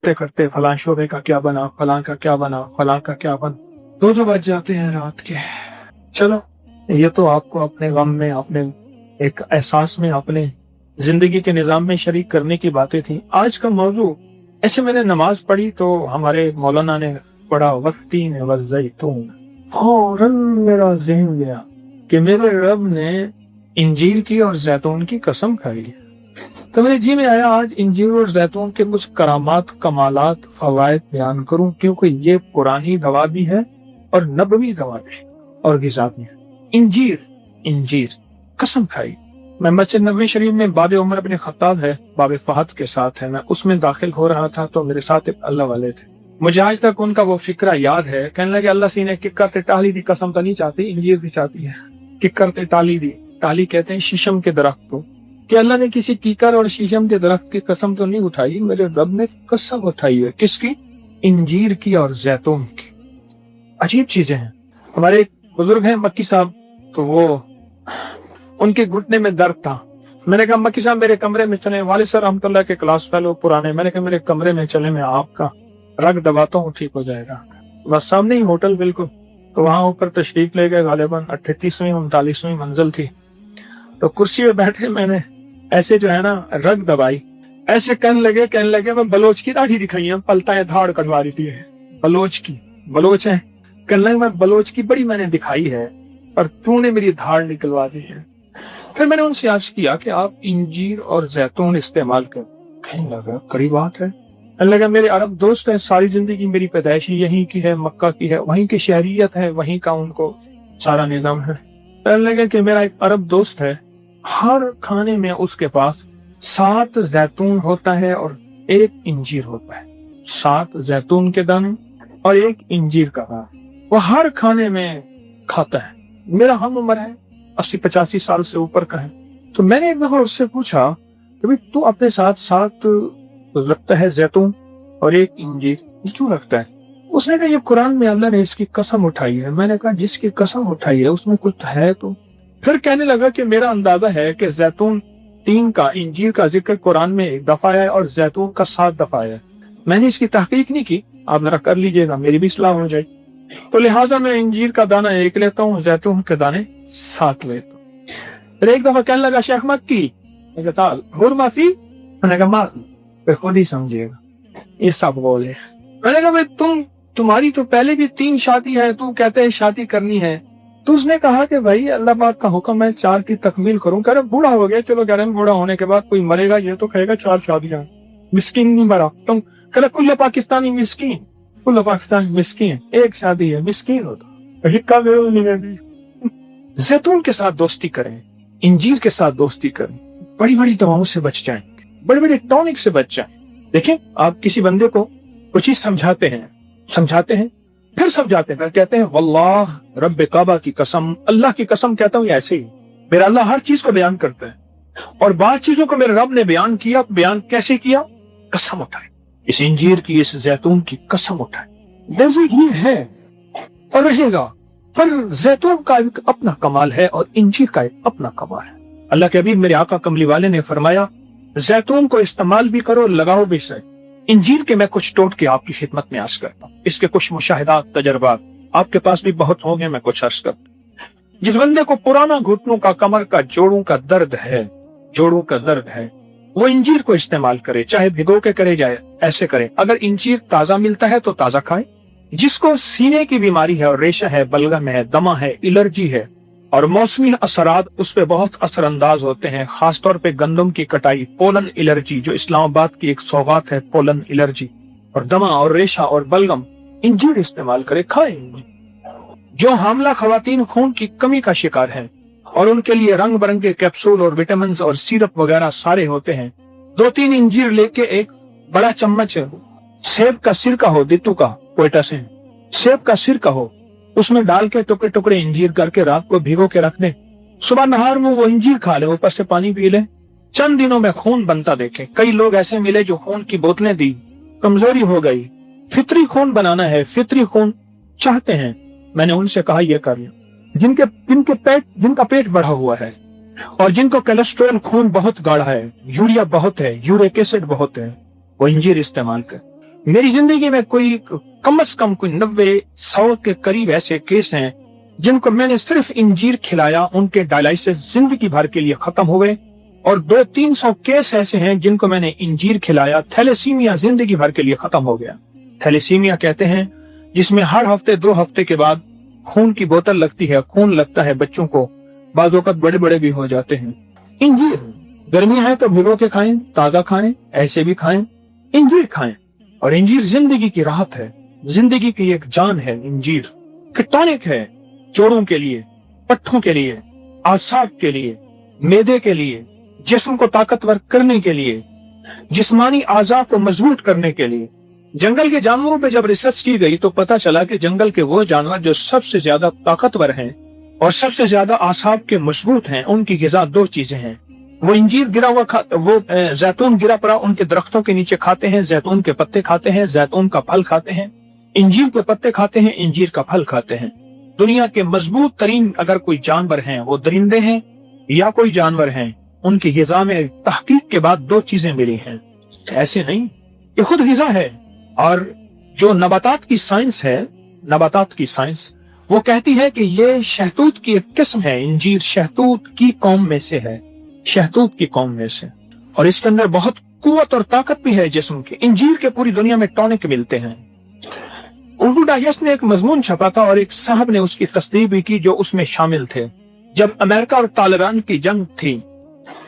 کرتے کرتے فلاں شعبے کا کیا بنا، فلاں کا کیا بنا، فلاں کا کیا بنا، 2 بج جاتے ہیں رات کے۔ چلو یہ تو آپ کو اپنے غم میں، اپنے ایک احساس میں، اپنے زندگی کے نظام میں شریک کرنے کی باتیں تھیں۔ آج کا موضوع، ایسے میں نے نماز پڑھی تو ہمارے مولانا نے پڑھا والتین والزیتون، فوراً میرا ذہن گیا کہ میرے رب نے انجیر کی اور زیتون کی قسم کھائی۔ تو میرے جی میں آیا آج انجیر اور زیتون کے کچھ کرامات، کمالات، فوائد بیان کروں، کیونکہ یہ قرآنی دوا بھی ہے اور نبوی دوا بھی اور غذا بھی ہے۔ انجیر قسم کھائی۔ میں مسجد نبوی شریف میں باب عمر بن خطاب ہے، باب فہد کے ساتھ ہے، میں اس میں داخل ہو رہا تھا تو میرے ساتھ ایک اللہ والے تھے۔ مجھے آج تک ان کا وہ فکرہ یاد ہے، کہنے لگے اللہ سی نے ککر تے ٹالی دی قسم تو نہیں چاہتی، انجیر دی چاہتی ہے۔ ککر تے ٹالی دی، ٹالی کہتے ہیں شیشم کے درخت کو، کہ اللہ نے کسی کیکر اور شیشم کے درخت کی قسم تو نہیں اٹھائی، میرے رب نے قسم اٹھائی ہے۔ کس کی؟ انجیر کی اور زیتون کی۔ عجیب چیزیں ہیں۔ ہمارے ایک بزرگ ہیں مکی صاحب، تو وہ ان کے گھٹنے میں درد تھا۔ میں نے کہا مکی صاحب میرے کمرے میں چلیں، والد صاحب رحمۃ اللہ کے کلاس فیلو پرانے، میں نے کہا میرے کمرے میں چلیں، میں آپ کا رگ دباتا ہوں، ٹھیک ہو جائے گا۔ بس سامنے ہی ہوٹل بالکل، تو وہاں اوپر تشریف لے گئے، غالباً 38ویں 39ویں منزل تھی، تو کرسی پہ بیٹھے میں نے ایسے جو ہے نا رگ دبائی، ایسے کہنے لگے میں بلوچ کی داڑھی دکھائی ہے، پلتا ہے دھاڑ کٹوا رہی تھی، بلوچ ہے، کہنے لگے میں بلوچ کی بڑی میں نے دکھائی ہے اور تو نے میری دھاڑ نکلوا دی ہے۔ پھر میں نے ان سے عرض کیا کہ آپ انجیر اور زیتون استعمال کریں، کہنے لگا کڑی بات ہے، کہنے لگا میرے عرب دوست ہیں، ساری زندگی میری پیدائش یہیں کی ہے، مکہ کی ہے، وہیں کی شہریت ہے، وہیں کا ان کو سارا نظام ہے۔ کہنے لگا کہ میرا ایک عرب دوست ہے، ہر کھانے میں اس کے پاس 7 زیتون ہوتا ہے اور 1 انجیر ہوتا ہے، 7 زیتون کے دانے اور 1 انجیر کا دانا، وہ ہر کھانے میں کھاتا ہے۔ میرا ہم عمر ہے، 80-85 سال سے اوپر کا ہے، تو میں نے ایک دفعہ اس سے پوچھا کہ تو اپنے ساتھ 7 رکھتا ہے زیتون اور 1 انجیر، یہ کیوں رکھتا ہے؟ اس نے کہا یہ قرآن میں اللہ نے اس کی قسم اٹھائی ہے۔ میں نے کہا جس کی قسم اٹھائی ہے اس میں کچھ ہے تو؟ پھر کہنے لگا کہ میرا اندازہ ہے کہ زیتون 3 کا، انجیر کا ذکر قرآن میں 1 دفعہ ہے اور زیتون کا 7 دفعہ ہے۔ میں نے اس کی تحقیق نہیں کی، آپ ذرا کر لیجئے گا، میری بھی اصلاح ہو جائے۔ تو لہٰذا میں انجیر کا دانہ 1 لیتا ہوں، زیتون کے دانے 7 لیتا ہوں۔ پھر ایک دفعہ کہنے لگا شیخ مکی معافی، میں نے کہا معافی، پھر خود ہی سمجھے گا، یہ سب بولے۔ میں نے کہا بھائی تمہاری تو پہلے بھی 3 شادی ہے، تو کہتے ہیں شادی کرنی ہے، تو اس نے کہا کہ بھائی اللہ پاک کا حکم ہے 4 کی تکمیل کروں۔ کہہ رہے بوڑھا ہو گیا، چلو کہہ رہے بوڑھا ہونے کے بعد کوئی مرے گا یہ تو کہے گا 4 شادیاں، مسکین نہیں مرا، تم کہہ رہے کل پاکستانی مسکین، کل پاکستانی مسکین، 1 شادی ہے، مسکین ہوتا۔ زیتون کے ساتھ دوستی کریں، انجیر کے ساتھ دوستی کریں، بڑی بڑی دواؤں سے بچ جائیں، بڑے بڑے ٹونک سے بچ جائیں۔ دیکھیں آپ کسی بندے کو کچھ چیز سمجھاتے ہیں، پھر سمجھاتے ہیں، پھر کہتے ہیں واللہ رب کعبہ کی قسم، اللہ کی قسم کہتا ہوں، یہ ایسے ہی میرا اللہ ہر چیز کو بیان کرتا ہے، اور بعض چیزوں کو میرے رب نے بیان کیا، بیان کیسے کیا؟ قسم اٹھائی، اس انجیر کی، اس زیتون کی قسم اٹھائی۔ جیسے یہ ہے اور رہے گا، پر زیتون کا ایک اپنا کمال ہے اور انجیر کا ایک اپنا کمال ہے۔ اللہ کے حبیب میرے آقا کملی والے نے فرمایا زیتون کو استعمال بھی کرو، لگاؤ بھی صحیح۔ انجیر کے میں کچھ ٹوٹکے آپ کی خدمت میں عرض کرتا ہوں، اس کے کچھ مشاہدات، تجربات آپ کے پاس بھی بہت ہوں گے، میں کچھ عرض کرتا ہوں۔ جس بندے کو پرانا گھٹنوں کا، کمر کا، جوڑوں کا درد ہے، وہ انجیر کو استعمال کرے، چاہے بھگو کے کرے جائے ایسے کرے۔ اگر انجیر تازہ ملتا ہے تو تازہ کھائے۔ جس کو سینے کی بیماری ہے اور ریشہ ہے، بلغم ہے، دمہ ہے، الرجی ہے اور موسمی اثرات اس پہ بہت اثر انداز ہوتے ہیں، خاص طور پہ گندم کی کٹائی، پولن الرجی جو اسلام آباد کی ایک سوغات ہے، پولن الرجی، اور دمہ اور ریشہ اور بلغم، انجیر استعمال کرے، کھائے۔ جو حاملہ خواتین خون کی کمی کا شکار ہیں اور ان کے لیے رنگ برنگے کیپسول اور وٹامنز اور سیرپ وغیرہ سارے ہوتے ہیں، 2-3 انجیر لے کے 1 بڑا چمچ سیب کا سرکہ ہو، دتو کا، کوئٹہ سے سیب کا سرکہ ہو، اس میں ڈال کے ٹکڑے ٹکڑے انجیر کر کے رات کو بھیگو کے رکھ دیں، صبح نہار میں وہ انجیر کھا لے، اوپر سے پانی پی لے، چند دنوں میں خون بنتا دیکھیں۔ کئی لوگ ایسے ملے جو خون کی بوتلیں دی، کمزوری ہو گئی، فطری خون بنانا ہے، فطری خون چاہتے ہیں، میں نے ان سے کہا یہ کر لیں۔ جن کا پیٹ بڑھا ہوا ہے اور جن کو کولیسٹرول خون بہت گاڑھا ہے، یوریا بہت ہے، یورک ایسڈ بہت ہے، وہ انجیر استعمال کریں۔ मेरी जिंदगी में कोई कम से कम कोई 90-100 के करीब ऐसे केस हैं जिनको मैंने सिर्फ इंजीर खिलाया, उनके डायलिसिस जिंदगी भर के लिए खत्म हो गए। और 200-300 केस ऐसे हैं जिनको मैंने इंजीर खिलाया, थैलेसीमिया जिंदगी भर के लिए खत्म हो गया। थैलेसीमिया कहते हैं जिसमें हर हफ्ते 2 हफ्ते के बाद खून की बोतल लगती है, खून लगता है बच्चों को, बाजू का बड़े बड़े भी हो जाते हैं। इंजीर गर्मी है तो भिगो के खाएं, ताजा खाएं, ऐसे भी खाएं, इंजीर खाएं। और इंजीर जिंदगी की राहत है, जिंदगी की एक जान है। इंजीर टॉनिक है जोड़ों के लिए, पट्ठों के लिए, आसाब के लिए, मैदे के लिए, जिस्म को ताकतवर करने के लिए, जिस्मानी आज़ा को मजबूत करने के लिए। जंगल के जानवरों पे जब रिसर्च की गई तो पता चला कि जंगल के वो जानवर जो सबसे ज्यादा ताकतवर हैं और सबसे ज्यादा आसाब के मजबूत हैं, उनकी ग़िज़ा 2 चीजें हैं। वो इंजीर गिरा हुआ वो जैतून गिरा पड़ा उनके दरख्तों के नीचे खाते हैं, जैतून के पत्ते खाते हैं, जैतून का फल खाते हैं, इंजीर के पत्ते खाते हैं, इंजीर का फल खाते हैं। दुनिया के मजबूत तरीन अगर कोई जानवर हैं, वो दरिंदे हैं या कोई जानवर हैं, उनकी ग़िज़ा में तहकीक के बाद 2 चीजें मिली हैं। ऐसे नहीं, ये खुद ग़िज़ा है। और जो नबातात की साइंस है, नबातात की साइंस वो कहती है कि ये शहतूत की एक किस्म है। इंजीर शहतूत की कौम में से है, शहतूत की कौम में से, और इसके अंदर बहुत कुव्वत और ताकत भी है जिस्म की। इंजीर के पूरी दुनिया में टॉनिक मिलते हैं। उर्दू डाइजेस्ट ने एक मजमून छपा था और एक साहब ने उसकी तस्दीक भी की जो उसमें शामिल थे। जब अमेरिका और तालिबान की जंग थी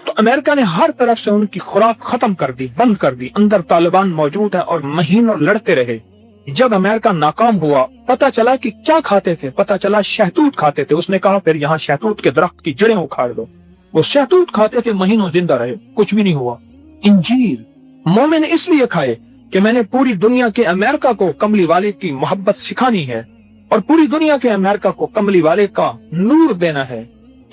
तो अमेरिका ने हर तरफ से उनकी खुराक खत्म कर दी, बंद कर दी। अंदर तालिबान मौजूद है और महीनों लड़ते रहे। जब अमेरिका नाकाम हुआ, पता चला कि क्या खाते थे, पता चला शहतूत खाते थे। उसने कहा फिर यहाँ शहतूत के दरख्त की जड़ें उखाड़ दो। वो शहतूत खाते थे, महीनों जिंदा रहे, कुछ भी नहीं हुआ। इंजीर मोमिन इसलिए खाए कि मैंने पूरी दुनिया के अमेरिका को कमली वाले की मोहब्बत सिखानी है और पूरी दुनिया के अमेरिका को कमली वाले का नूर देना है।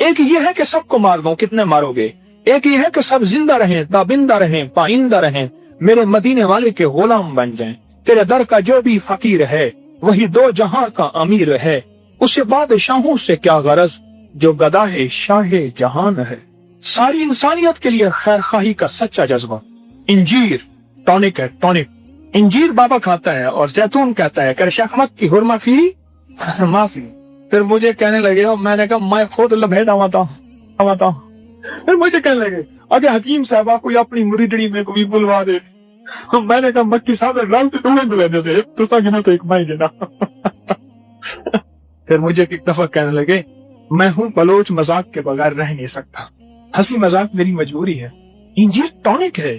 एक ये है कि सबको मार दो, कितने मारोगे। एक ये है कि सब जिंदा रहें, ताबिंदा रहें, पाइंदा रहें, मेरे मदीने वाले के गुलाम बन जाएं। तेरे दर का जो भी फकीर है वही 2 जहां का अमीर है। उसे बादशाहों से क्या गरज जो गदा है शाहे जहान है। सारी इंसानियत के लिए खैर खाही का सच्चा जज्बा। इंजीर टॉनिक है, टॉनिक। इंजीर बाबा खाता है और जैतून कहता है कि शखमक की हुर्मा फी माफी। फिर मुझे कहने लगे, मैंने कहा मैं खुद लभेट आवाता हूँ। फिर मुझे कहने लगे अगर हकीम साहब कोई अपनी मुरीदड़ी में कोई बुलवा दे। मैंने कहा मक्की साहब तो एक माई देना। फिर मुझे एक दफा कहने लगे मैं हूँ बलोच, मजाक के बगैर रह नहीं सकता, हंसी मजाक मेरी मजबूरी है। इंजीर टॉनिक है।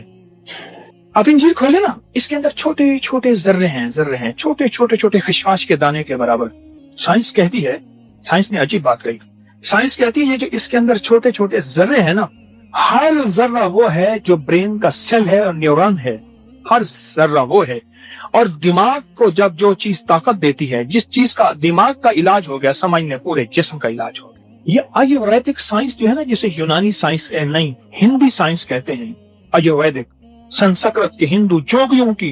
आप इंजीर खोले ना, इसके अंदर छोटे छोटे जर्रे हैं, छोटे छोटे खशखाश के दाने के बराबर। साइंस कहती है, साइंस ने अजीब बात कही, साइंस कहती है जो इसके अंदर छोटे छोटे जर्रे हैं ना, हर जर्रा वो है जो ब्रेन का सेल है और न्यूरॉन है, हर जर्रा वो है। और दिमाग को जब जो चीज ताकत देती है, जिस चीज का दिमाग का इलाज हो गया, समझने पूरे जिस्म का इलाज हो गया। ये आयुर्वेदिक साइंस जो है ना, जिसे यूनानी साइंस नहीं हिंदी साइंस कहते हैं, आयुर्वेदिक संस्कृत के हिंदू जोगियों की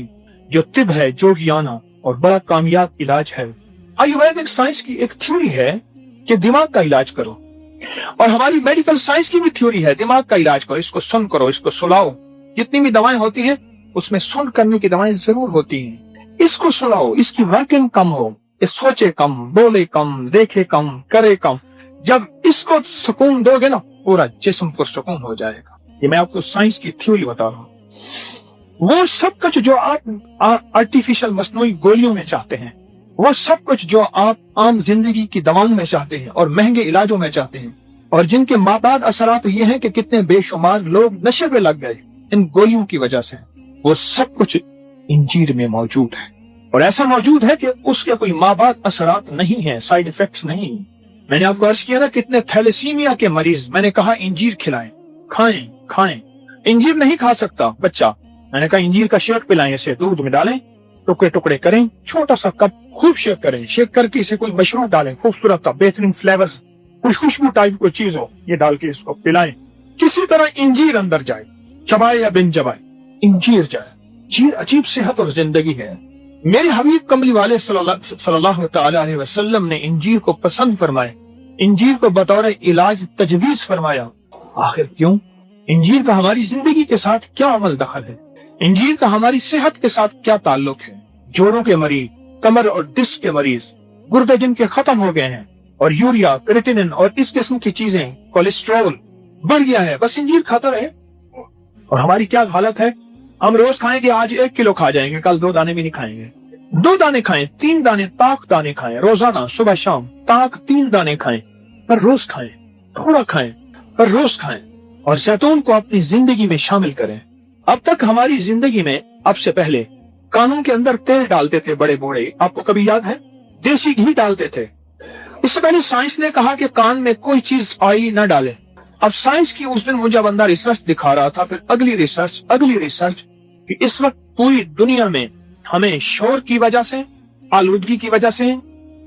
जो तिब है, जोगियाना, और बड़ा कामयाब इलाज है। आयुर्वेदिक साइंस की एक थ्योरी है कि दिमाग का इलाज करो, और हमारी मेडिकल साइंस की भी थ्योरी है दिमाग का इलाज करो, इसको सुन करो, इसको सुलाओ। जितनी भी दवाएं होती हैं उसमें सुन करने की दवाएं जरूर होती हैं। इसको सुलाओ, इसकी वर्किंग कम हो, ये सोचे कम, बोले कम, देखे कम, करे कम। जब इसको सुकून दोगे ना, पूरा जिस्म को सुकून हो जाएगा। ये मैं आपको साइंस की थ्योरी बता रहा हूँ। वो सब कुछ जो आप आर्टिफिशियल मसनूई गोलियों में चाहते हैं, वो सब कुछ जो आप आम जिंदगी की दवाओं में चाहते हैं और महंगे इलाजों में चाहते हैं, और जिनके माबाद असरात ये हैं कि कितने बेशुमार लोग नशे पे लग गए इन गोलियों की वजह से, वो सब कुछ इंजीर में मौजूद है। और ऐसा मौजूद है कि उसके कोई माबाद असरात नहीं है, साइड इफेक्ट्स नहीं। मैंने आपको अर्ज किया ना, कितने थैलेसीमिया के मरीज, मैंने कहा इंजीर खिलाएं, खाएं खाएं। इंजीर नहीं खा सकता बच्चा, मैंने कहा इंजीर का शेक पिलाएं, इसे दूध में डालें, टुकड़े टुकड़े करें, छोटा सा कप, खूब शेक करें, शेक करके इसे कोई मशरूम डालें, खूबसूरत का बेहतरीन फ्लेवर्स, कुछ खुशबू टाइप को चीज हो, ये डाल के इसको पिलाएं। किसी तरह इंजीर अंदर जाए, चबाए या बिन चबाए, इंजीर जाए। इंजीर अजीब सेहत और जिंदगी है। मेरे हबीब कमली वाले सल्लल्लाहु अलैहि वसल्लम ने इंजीर को पसंद फरमाया, इंजीर को बतौर इलाज तजवीज फरमाया। आखिर क्यों? इंजीर का हमारी जिंदगी के साथ क्या अमल दखल है? इंजीर का हमारी सेहत के साथ क्या ताल्लुक है? जोड़ों के मरीज, कमर और डिस्क के मरीज, गुर्दे जिनके खत्म हो गए हैं, और यूरिया, क्रिएटिनिन और इस किस्म की चीजें, कोलेस्ट्रॉल बढ़ गया है, बस इंजीर खाता रहे। और हमारी क्या हालत है, हम रोज खाएंगे, आज 1 किलो खा जाएंगे, कल 2 दाने भी नहीं खाएंगे। 2 दाने खाएं, 3 दाने ताक दाने खाएं, रोजाना सुबह शाम ताक 3 दाने खाएं, पर रोज खाएं, थोड़ा खाएं पर रोज खाएं, और जैतून को अपनी जिंदगी में शामिल करें। अब तक हमारी जिंदगी में, अब से पहले कानों के अंदर तेल डालते थे बड़े बूढ़े, आपको कभी याद है? देसी घी डालते थे। इससे पहले साइंस ने कहा कि कान में कोई चीज आई न डाले। अब साइंस की उस दिन मुझे बंदा रिसर्च दिखा रहा था, फिर अगली रिसर्च कि इस वक्त पूरी दुनिया में हमें शोर की वजह से, आलूदगी की वजह से,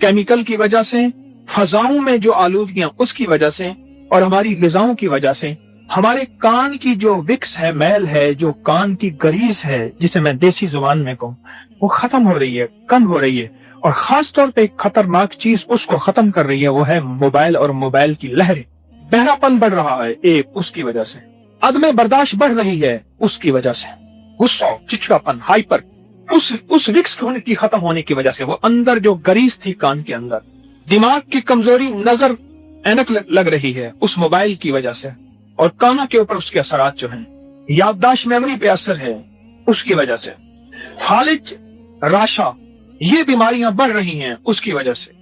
केमिकल की वजह से, फजाओं में जो आलूदगियां उसकी वजह से, और हमारी ग़िज़ाओं की वजह से हमारे कान की जो विक्स है, मैल है, जो कान की गरीज है, जिसे मैं देसी जुबान में कहूं, वो खत्म हो रही है, कम हो रही है। और खास तौर पे एक खतरनाक चीज उसको खत्म कर रही है, वो है मोबाइल और मोबाइल की लहरें। बहरापन बढ़ रहा है एक, उसकी वजह से अदम बर्दाश्त बढ़ रही है, उसकी वजह से गुस्सा, चिड़चिड़ापन, हाइपर, उस विक्स की खत्म होने की वजह से, वो अंदर जो गरीज थी कान के अंदर, दिमाग की कमजोरी, नजर, ऐनक लग रही है उस मोबाइल की वजह से, और कानों के ऊपर उसके असरात जो हैं, याददाश्त, मेमोरी पे असर है उसकी वजह से, फालिज, राशा, ये बीमारियां बढ़ रही हैं उसकी वजह से,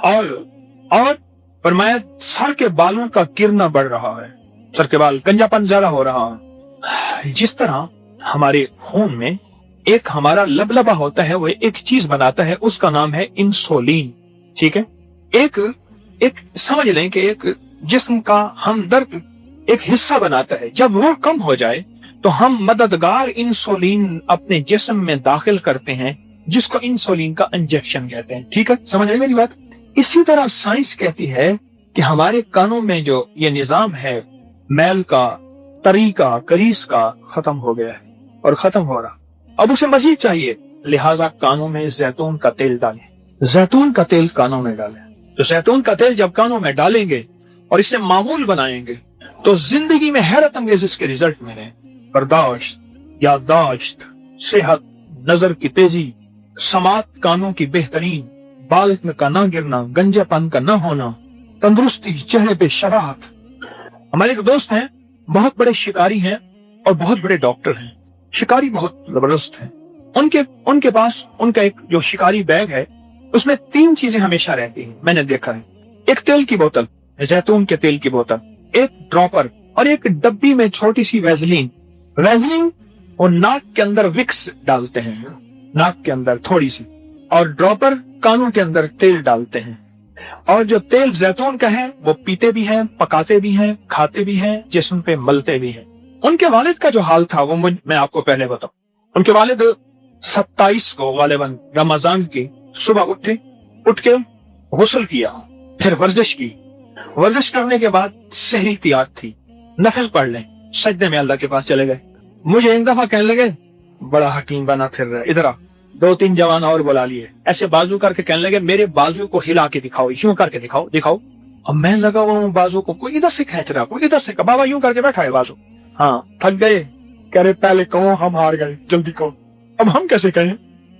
और फरमाया सर के बालों का गिरना बढ़ रहा है, सर के बाल, गंजापन ज्यादा हो रहा है। जिस तरह हमारे खून में एक हमारा लबलबा होता है, वो एक चीज बनाता है, उसका नाम है इंसुलिन। ठीक है, एक समझ लें कि एक जिस्म का हमदर्द एक हिस्सा बनाता है। जब वो कम हो जाए तो हम मददगार इंसुलिन अपने जिस्म में दाखिल करते हैं, जिसको इंसुलिन का इंजेक्शन कहते हैं। ठीक है, समझ आई मेरी बात? इसी तरह साइंस कहती है कि हमारे कानों में जो ये निजाम है, मैल का, तरीका, करीस का, खत्म हो गया है और खत्म हो रहा, अब उसे मजीद चाहिए, लिहाजा कानों में जैतून का तेल डालें। जैतून का तेल कानों में डालें। तो जैतून का तेल जब कानों में डालेंगे और इसे मामूल बनाएंगे तो जिंदगी में हैरत अंगेज इसके रिजल्ट मिले। बर्दाश्त, याददाश्त, सेहत, नजर की तेजी, समात कानों की बेहतरीन, बाल का ना गिरना, गंजेपन का ना होना, तंदुरुस्ती, चेहरे पे शराहत। हमारे एक दोस्त हैं, बहुत बड़े शिकारी हैं और बहुत बड़े डॉक्टर हैं। शिकारी बहुत जबरदस्त हैं। उनके पास उनका एक जो शिकारी बैग है, उसमें 3 चीजें हमेशा रहती हैं, मैंने देखा है। एक तेल की बोतल, जैतून के तेल की बोतल, एक ड्रॉपर, और एक डब्बी में छोटी सी वैसलीन। और नाक के अंदर विक्स डालते हैं, नाक के अंदर थोड़ी सी, और ड्रॉपर कानों के अंदर तेल डालते हैं। और जो तेल जैतून का है वो पीते भी हैं, पकाते भी हैं, खाते भी हैं, जिस्म पे मलते भी हैं। उनके वालिद का जो हाल था वो मैं आपको पहले बताऊं। उनके वालिद 27 को गालिबन रमजान की सुबह उठ के गुस्ल किया, फिर वर्जिश की। वर्जिश करने के बाद सहरी तैयार थी, नफल पढ़ लें, सजदे में अल्लाह के पास चले गए। मुझे एक दफा कहने लगे, बड़ा हकीम बना फिर रहा, इधर आ। 2-3 जवान और बुला लिए, ऐसे बाजू करके कहने लगे, मेरे बाजू को हिला के दिखाओ, यूं करके दिखाओ। अब मैं लगा हुआ हूँ बाजू को, कोई इधर से खींच रहा, कोई इधर से, बाबा यूं करके बैठा है बाजू। हाँ, थक गए, कह रहे पहले कहो हम हार गए, जल्दी कहो। अब हम कैसे कहें?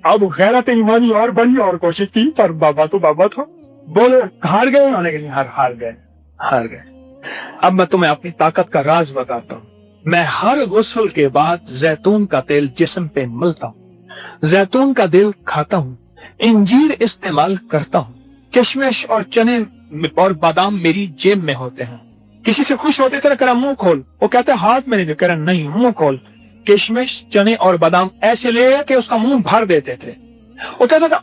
अब गैरत ईमानी और बड़ी और कोशिश की, पर बाबा तो बाबा था। बोले हार गए, होने के लिए हार गए। अब मैं तुम्हें अपनी ताकत का राज बताता हूँ। मैं हर गुस्ल के बाद जैतून का तेल जिस्म पे मलता हूँ, जैतून का तेल खाता हूँ, इंजीर इस्तेमाल करता हूँ, किशमिश और चने और बादाम मेरी जेब में होते हैं। किसी से खुश होते थे, करा मुंह खोल, वो कहते हाथ में नहीं, कह रहा नहीं मुंह खोल। किशमिश, चने और बादाम ऐसे ले के उसका मुंह भर देते थे। वो कहता था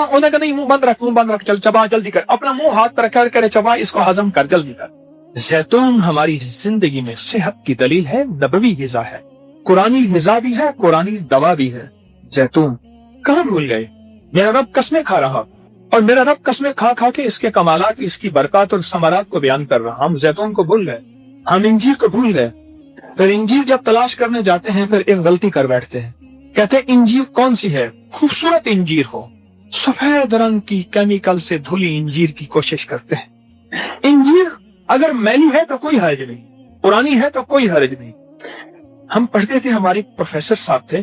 उन्हें कहा नहीं, मुंह बंद रख, चल चबा, जल्दी कर, अपना मुंह हाथ पर रखकर करे चबा, इसको हजम कर, जल्दी कर। जैतून हमारी जिंदगी में सेहत की दलील है, नबवी ग़िज़ा है, कुरानी ग़िज़ा भी है, कुरानी दवा भी है। जैतून कहाँ भूल गए? मेरा रब कसमें खा रहा, और मेरा रब कसमें खा के इसके कमालात, इसकी बरकत और समारात को बयान कर रहा। हम जैतून को भूल गए, हम इंजीर को भूल गए। फिर इंजीर जब तलाश करने जाते हैं, फिर एक गलती कर बैठते हैं, कहते हैं इंजीर कौन सी है, खूबसूरत इंजीर हो, सफेद रंग की केमिकल से धुली इंजीर की कोशिश करते हैं। इंजीर अगर मैली है तो कोई हर्ज नहीं, पुरानी है तो कोई हर्ज नहीं, ہم پڑھتے تھے, ہماری پروفیسر صاحب تھے,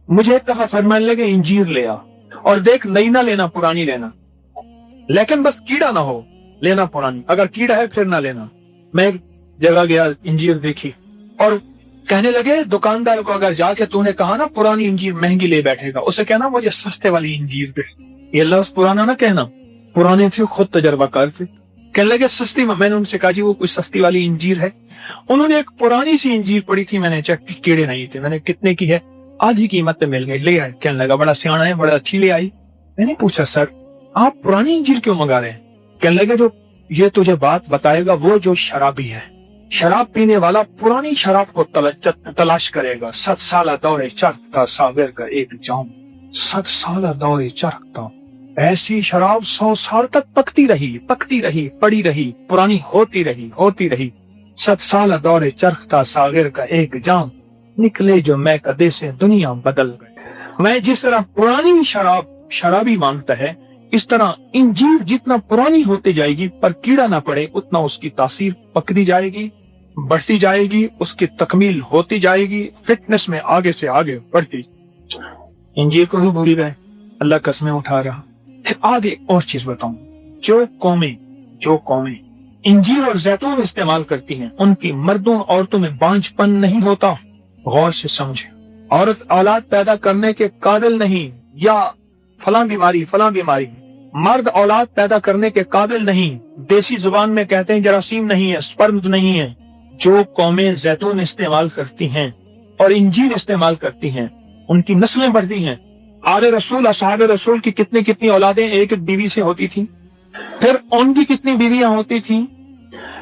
مجھے ایک دفعہ فرمانے لگے انجیر لے آ, اور دیکھ نئی نہ لینا پرانی لینا, لیکن بس کیڑا نہ ہو, لینا پرانی, اگر کیڑا ہے پھر نہ لینا. میں ایک جگہ گیا, انجیر دیکھی, اور کہنے لگے دکاندار کو, اگر جا کے تو نے کہا نا پرانی انجیر مہنگی لے بیٹھے گا, اسے کہنا مجھے سستے والی انجیر دے. یہ لفظ پرانا نہ کہنا, پرانے تھے, خود تجربہ کار تھے. کہنے لگے سستی, میں نے ان سے کہا جی وہ کوئی سستی والی انجیر ہے؟ انہوں نے ایک پرانی سی انجیر پڑی تھی, میں نے چیک کی, کیڑے نہیں تھے. میں نے کتنے کی ہے؟ آدھی قیمت پہ مل گئی, لے آئے. کہنے لگا بڑا سیانا ہے, بڑا اچھی لے آئی. میں نے پوچھا سر آپ پرانی انجیر کیوں منگا رہے ہیں؟ کہنے لگے جو یہ تجھے بات بتائے گا وہ جو شرابی ہے, شراب پینے والا پرانی شراب کو تلاش کرے گا. 7 سالہ دور چرخ کا ساغر کا ایک جام, 7 سالہ دور چرخ کا, ایسی شراب 100 سال تک پکتی رہی, پڑی رہی, پرانی ہوتی رہی. 7 سالہ دور چرخ کا ساغر کا ایک جام, نکلے جو میں کدے سے دنیا بدل گئے. میں جس طرح پرانی شراب شرابی مانگتا ہے, اس طرح انجیر جتنا پرانی ہوتی جائے گی پر کیڑا نہ پڑے, اتنا اس کی تاثیر پکڑی جائے گی, بڑھتی جائے گی, اس کی تکمیل ہوتی جائے گی, فٹنس میں آگے سے آگے بڑھتی. انجیر کو ہی بھول گئے, اللہ قسمیں اٹھا رہا. آگے اور چیز بتاؤں, جو قومیں انجیر اور زیتون استعمال کرتی ہیں, ان کی مردوں اور عورتوں میں بانجھ پن نہیں ہوتا. غور سے سمجھے, عورت اولاد پیدا کرنے کے قابل نہیں, یا فلاں بیماری, مرد اولاد پیدا کرنے کے قابل نہیں, دیسی زبان میں کہتے ہیں جراثیم نہیں ہے, سپرمز نہیں ہے. جو قومیں زیتون استعمال کرتی ہیں اور انجیر استعمال کرتی ہیں, ان کی نسلیں بڑھتی ہیں. آل رسول, اصحاب رسول کی کتنی اولادیں ایک بیوی سے ہوتی تھیں, پھر ان کی کتنی بیویاں ہوتی تھیں.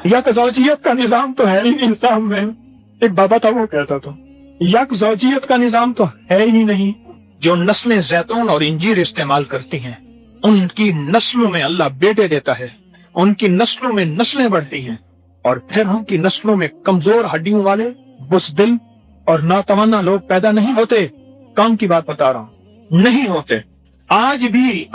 یک زوجیت کا نظام تو ہے ہی نہیں اسلام میں. ایک بابا تھا وہ کہتا تھا یک زوجیت کا نظام تو ہے ہی نہیں. جو نسلیں زیتون اور انجیر استعمال کرتی ہیں, ان کی نسلوں میں اللہ بیٹے دیتا ہے, ان کی نسلوں میں نسلیں بڑھتی ہیں, اور پھر ان کی نسلوں میں کمزور ہڈیوں والے, بزدل اور ناتوانا لوگ پیدا نہیں ہوتے. کام کی بات بتا رہا ہوں, نہیں ہوتے. آج بھی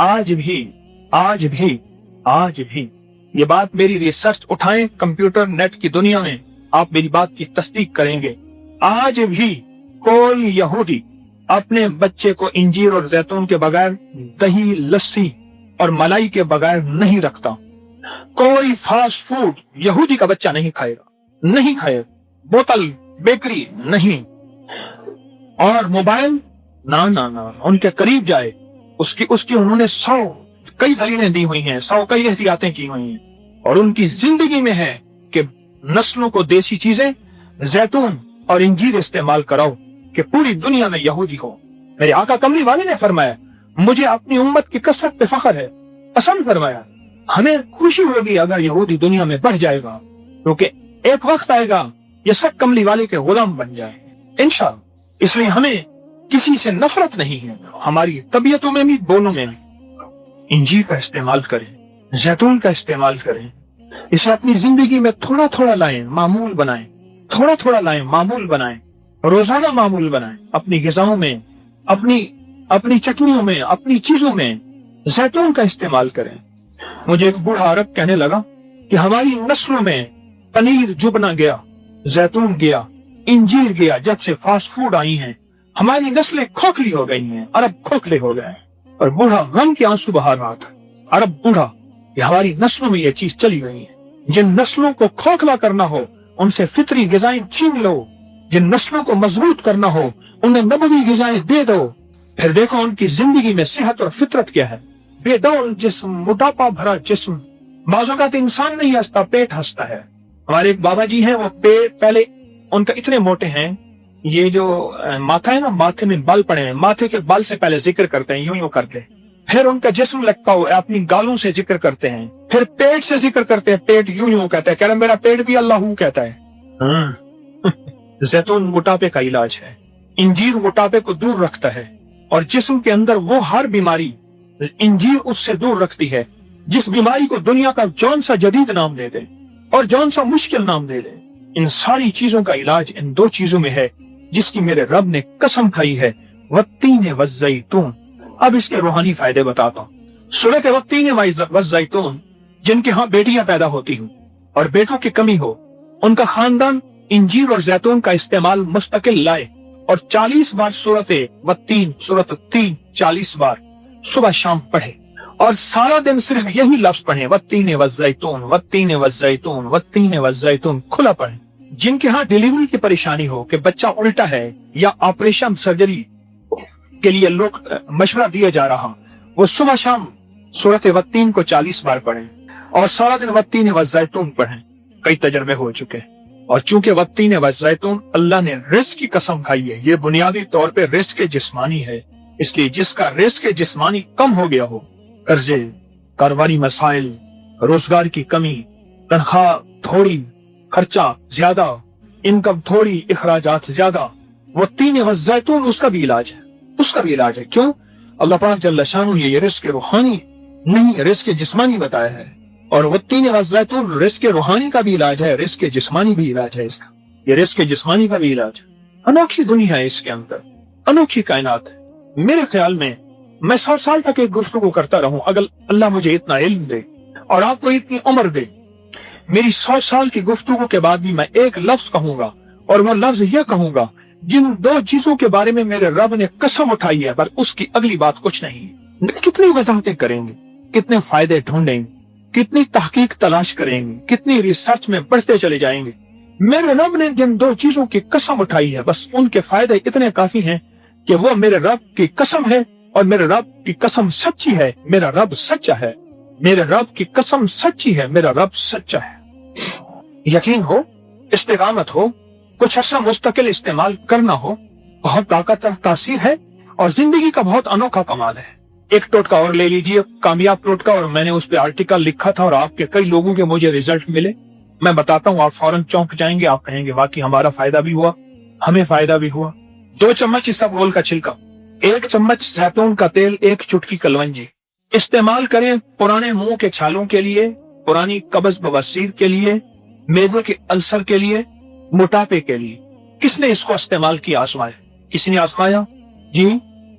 یہ بات میری ریسرچ اٹھائیں کمپیوٹر نیٹ کی دنیا میں, آپ میری بات کی تصدیق کریں گے. آج بھی کوئی یہودی اپنے بچے کو انجیر اور زیتون کے بغیر, دہی, لسی اور ملائی کے بغیر نہیں رکھتا. کوئی فاسٹ فوڈ یہودی کا بچہ نہیں کھائے گا, بوتل, بیکری نہیں, اور موبائل نہ ان کے قریب جائے. اس کی انہوں نے 100 کئی دلیلیں دی ہوئی ہیں, 100 کئی احتیاطیں کی ہوئی ہیں, اور ان کی زندگی میں ہے کہ نسلوں کو دیسی چیزیں, زیتون اور انجیر استعمال کراؤ کہ پوری دنیا میں یہودی ہو. میرے آقا کملی والے نے فرمایا, مجھے اپنی امت کی کثرت پہ فخر ہے. قسم فرمایا, ہمیں خوشی ہوگی اگر یہودی دنیا میں بڑھ جائے گا, کیونکہ ایک وقت آئے گا یہ سب کملی والے کے غلام بن جائے انشاءاللہ. اس لیے ہمیں کسی سے نفرت نہیں ہے, ہماری طبیعتوں میں بھی, دونوں میں بھی. انجیر کا استعمال کریں, زیتون کا استعمال کریں, اسے اپنی زندگی میں تھوڑا لائیں, معمول بنائیں, روزانہ معمول بنائیں. اپنی غذاؤں میں, اپنی چٹنیوں میں, اپنی چیزوں میں زیتون کا استعمال کریں. مجھے ایک بوڑھا عرب کہنے لگا کہ ہماری نسلوں میں پنیر جبنا گیا, زیتون گیا, انجیر گیا. جب سے فاسٹ فوڈ آئی ہیں ہماری نسلیں کھوکھلی ہو گئی ہیں, عرب کھوکھلے ہو گئے. اور بوڑھا غم کے آنسو بہا رہا تھا, عرب بوڑھا, کہ ہماری نسلوں میں یہ چیز چلی گئی ہے. جن نسلوں کو کھوکھلا کرنا ہو ان سے فطری غذائیں چھین لو, جن نسلوں کو مضبوط کرنا ہو انہیں نبوی غذائیں دے دو. پھر دیکھو ان کی زندگی میں صحت اور فطرت کیا ہے. بے ڈول جسم, موٹاپا بھرا جسم. بعض اوقات انسان نہیں ہنستا, پیٹ ہنستا ہے. ہمارے ایک بابا جی ہیں, وہ پہلے ان کا اتنے موٹے ہیں, یہ جو ماتھا ہے نا, ماتھے میں بال پڑے ہیں, ماتھے کے بال سے پہلے ذکر کرتے ہیں, یوں کرتے ہیں. پھر ان کا جسم لگتا ہو, اپنی گالوں سے ذکر کرتے ہیں. پھر پیٹ سے ذکر کرتے ہیں, پیٹ یوں کہتا ہے, کہہ رہا میرا پیٹ بھی اللہ کہتا ہے. زیتون موٹاپے کا علاج ہے, انجیر موٹاپے کو دور رکھتا ہے, اور جسم کے اندر وہ ہر بیماری انجیر اس سے دور رکھتی ہے. جس بیماری کو دنیا کا جون سا جدید نام دے دے اور جون سا مشکل نام دے دے, ان ساری چیزوں کا علاج ان 2 چیزوں میں ہے, جس کی میرے رب نے قسم کھائی ہے, والتین والزیتون. اب اس کے روحانی فائدے بتاتا ہوں. سورہ کے والتین والزیتون, جن کے ہاں بیٹیاں پیدا ہوتی ہوں اور بیٹوں کی کمی ہو, ان کا خاندان इंजीर और जैतून का इस्तेमाल मुस्तकिल लाए और 40 बार सूरत 3 40 बार सुबह शाम पढ़े और सारा दिन सिर्फ यही लफ्ज पढ़े, वत्तीन वज़ैतून, वत्तीन वज़ैतून, वत्तीन वज़ैतून, खुला पढ़े। जिनके यहाँ डिलीवरी की परेशानी हो कि बच्चा उल्टा है या ऑपरेशन सर्जरी के लिए लोग मशवरा दिया जा रहा, वो सुबह शाम सूरत वत्तीन को 40 बार पढ़ें और सारा दिन वत्तीन वज़ैतून पढ़ें। कई तजर्बे हो चुके हैं। और चूंकि वत्तीन वज़ैतून अल्लाह ने रिस्क की कसम खाई है, ये बुनियादी तौर पे रिस्क जिस्मानी है, इसलिए जिसका रिस्क जिस्मानी कम हो गया हो, कर्जे, कारोबारी मसाइल, रोजगार की कमी, तनख्वाह थोड़ी, खर्चा ज्यादा, इनकम थोड़ी, इखराजात ज्यादा, वत्तीन वज़ैतून उसका भी इलाज है, उसका भी इलाज है। क्यों? अल्लाह पाक जल्ल शानु ये रिस्क रूहानी नहीं, रिस्क जिस्मानी बताया है। और वत्तीन वज़ैतून रिस्क रूहानी का भी इलाज है, रिस्क जिस्मानी भी इलाज है इसका, ये रिस्क जिस्मानी का भी इलाज है। अनोखी दुनिया है इसके अंदर, अनोखी कायनात है। मेरे ख्याल में मैं 100 साल तक एक गुफ्तगू करता रहूं, अगर अल्लाह मुझे इतना इल्म दे और आपको इतनी उम्र दे, मेरी 100 साल की गुफ्तगू के बाद भी मैं एक लफ्ज कहूंगा और वो लफ्ज यह कहूंगा, जिन दो चीजों के बारे में मेरे रब ने कसम उठाई है, पर उसकी अगली बात कुछ नहीं। कितनी वजाहतें करेंगे, कितने फायदे ढूंढेंगे, कितनी तहकीक तलाश करेंगे, कितनी रिसर्च में बढ़ते चले जाएंगे। मेरे रब ने जिन दो चीजों की कसम उठाई है, बस उनके फायदे इतने काफी हैं कि वो मेरे रब की कसम है और मेरे रब की कसम सच्ची है। मेरा रब सच्चा है, मेरे रब की कसम सच्ची है, मेरा रब सच्चा है। यकीन हो, इस्तिकामत हो, कुछ अर्सा मुस्तकिल इस्तेमाल करना हो, बहुत ताकत और तासीर है और जिंदगी का बहुत अनोखा कमाल है। एक टोटका और ले लीजिए, कामयाब टोटका, और मैंने उस पर आर्टिकल लिखा था और आपके कई लोगों के मुझे रिजल्ट मिले। मैं बताता हूँ, आप फौरन चौंक जाएंगे, आप कहेंगे वाकई हमारा फायदा भी हुआ, हमें फायदा भी हुआ। 2 चम्मच इसबगोल का छिलका, 1 चम्मच जैतून का तेल, 1 चुटकी कलवंजी इस्तेमाल करें पुराने मुंह के छालों के लिए, पुरानी कब्ज बवासीर के लिए, मेदे के अल्सर के लिए, मोटापे के लिए। किसने इसको इस्तेमाल किया? आजमाया। किसी ने आजमाया? जी।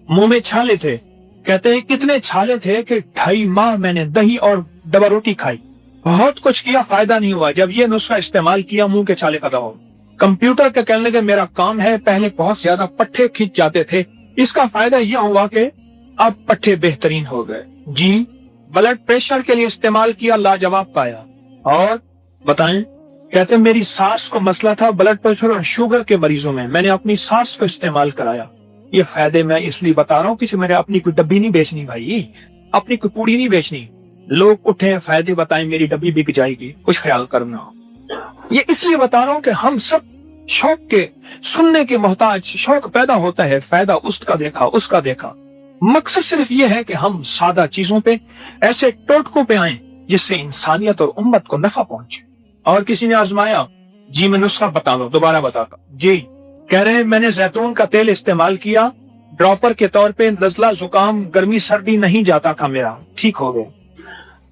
मुंह में छाले थे, कहते हैं कितने छाले थे कि 2.5 माह मैंने दही और डबा रोटी खाई, बहुत कुछ किया, फायदा नहीं हुआ। जब ये नुस्खा इस्तेमाल किया, मुंह के छाले खत्म हो। कंप्यूटर के कहने लगे मेरा काम है, पहले बहुत ज्यादा पट्टे खींच जाते थे, इसका फायदा यह हुआ कि अब पट्टे बेहतरीन हो गए। जी। ब्लड प्रेशर के लिए इस्तेमाल किया, लाजवाब पाया। और बताएं, कहते मेरी सास को मसला था ब्लड प्रेशर और शुगर के मरीजों में, मैंने अपनी सास को इस्तेमाल कराया। ये फायदे मैं इसलिए बता रहा हूँ कि मेरे अपनी कोई डब्बी नहीं बेचनी भाई, अपनी कोई पूड़ी नहीं बेचनी। लोग उठे फायदे बताएं, मेरी डब्बी बिक जाएगी, कुछ ख्याल करना। ये इसलिए बता रहा हूँ कि हम सब शौक के सुनने के मोहताज, शौक पैदा होता है, फायदा उसका देखा उसका देखा। मकसद सिर्फ ये है कि हम सादा चीजों पे, ऐसे टोटकों पे आए जिससे इंसानियत और उम्मत को नफा पहुंचे। और किसी ने आजमाया? जी मैं नुस्खा बता दो, दोबारा बताता। जी। कह रहे हैं मैंने जैतून का तेल इस्तेमाल किया, ड्रॉपर के तौर पे नजला जुकाम गर्मी सर्दी नहीं जाता था मेरा, ठीक हो गया।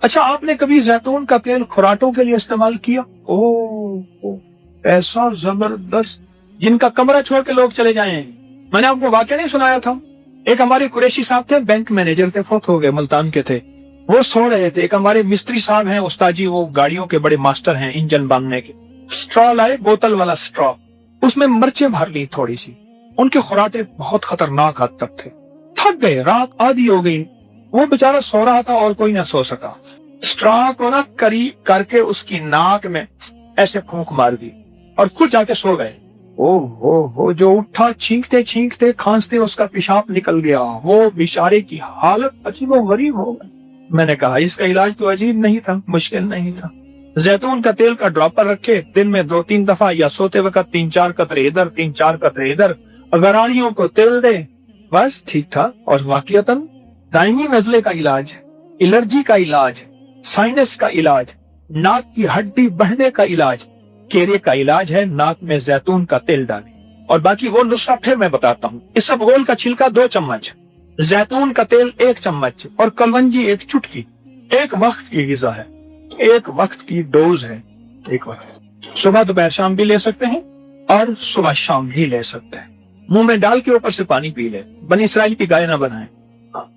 अच्छा, आपने कभी जैतून का तेल खुराटों के लिए इस्तेमाल किया? ओ, ऐसा जबरदस्त, जिनका कमरा छोड़ के लोग चले जाए। मैंने आपको वाकया नहीं सुनाया था? एक हमारे कुरैशी साहब थे, बैंक मैनेजर थे, फौत हो गए, मुल्तान के थे, वो सो रहे थे। एक हमारे मिस्त्री साहब हैं उस्ताद जी, वो गाड़ियों के बड़े मास्टर हैं इंजन बांधने के। स्ट्रॉ लाए, बोतल वाला स्ट्रॉ, उसमें मिर्चें भर ली थोड़ी सी। उनके खुराटे बहुत खतरनाक हद तक थे। थक गए, रात आधी हो गई, वो बेचारा सो रहा था और कोई ना सो सका। स्ट्रॉ को ना करीब करके उसकी नाक में ऐसे फूंक मार दी और खुद जाके सो गए। ओ, जो उठा छींकते छींकते खांसते उसका पेशाब निकल गया। वो बेचारे की हालत अजीबो गरीब हो गई। मैंने कहा इसका इलाज तो अजीब नहीं था, मुश्किल नहीं था। जैतून का तेल का ड्रॉपर रखे, दिन में 2-3 दफा या सोते वक्त 3-4 कतरे इधर 3-4 कतरे इधर, गरानियों को तेल दे, बस ठीक था। और वाकईतन दायमी नजले का इलाज, एलर्जी का इलाज, साइनस का इलाज, नाक की हड्डी बढ़ने का इलाज, केरे का इलाज है नाक में जैतून का तेल डालें। और बाकी वो नुस्खा फिर मैं बताता हूँ। इसबगोल का छिलका 2 चम्मच, जैतून का तेल 1 चम्मच और कलवंजी 1 चुटकी। एक वक्त की गिजा है, एक वक्त की डोज है। एक वक्त सुबह दोपहर शाम भी ले सकते हैं और सुबह शाम भी ले सकते हैं। मुंह में डाल के ऊपर से पानी पी ले, बनी इसराइल की गाय ना बनाए।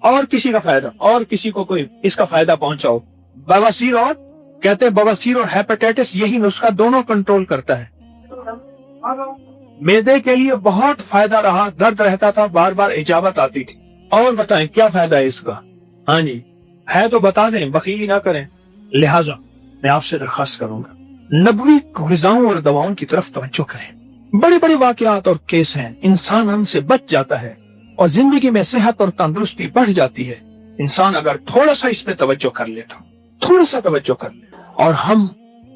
और किसी का फायदा, और किसी को कोई इसका फायदा पहुंचाओ। बवासीर, और कहते हैं बवासीर और हेपेटाइटिस, यही नुस्खा दोनों कंट्रोल करता है। मैदे के लिए बहुत फायदा रहा, दर्द रहता था, बार बार इजाबत आती थी। और बताएं क्या फायदा है इसका? हाँ जी, है तो बता दें, बखीली ना करें। लिहाजा मैं आपसे दरख्वास्त करूंगा, नबवी ग़िज़ाओं और दवाओं की तरफ तवज्जो करें। बड़े बड़े वाक़यात और केस हैं, इंसान हमसे बच जाता है और जिंदगी में सेहत और तंदुरुस्ती बढ़ जाती है। इंसान अगर थोड़ा सा इस पे तवज्जो कर ले, तो थोड़ा सा तवज्जो कर ले, और हम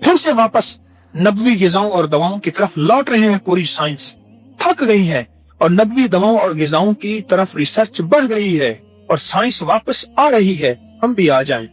फिर से वापस नबवी ग़िज़ाओं और दवाओं की तरफ लौट रहे हैं। पूरी साइंस थक गई है और नबवी दवाओं और ग़िज़ाओं की तरफ रिसर्च बढ़ गई है और साइंस वापस आ रही है। हम भी आ जाएं।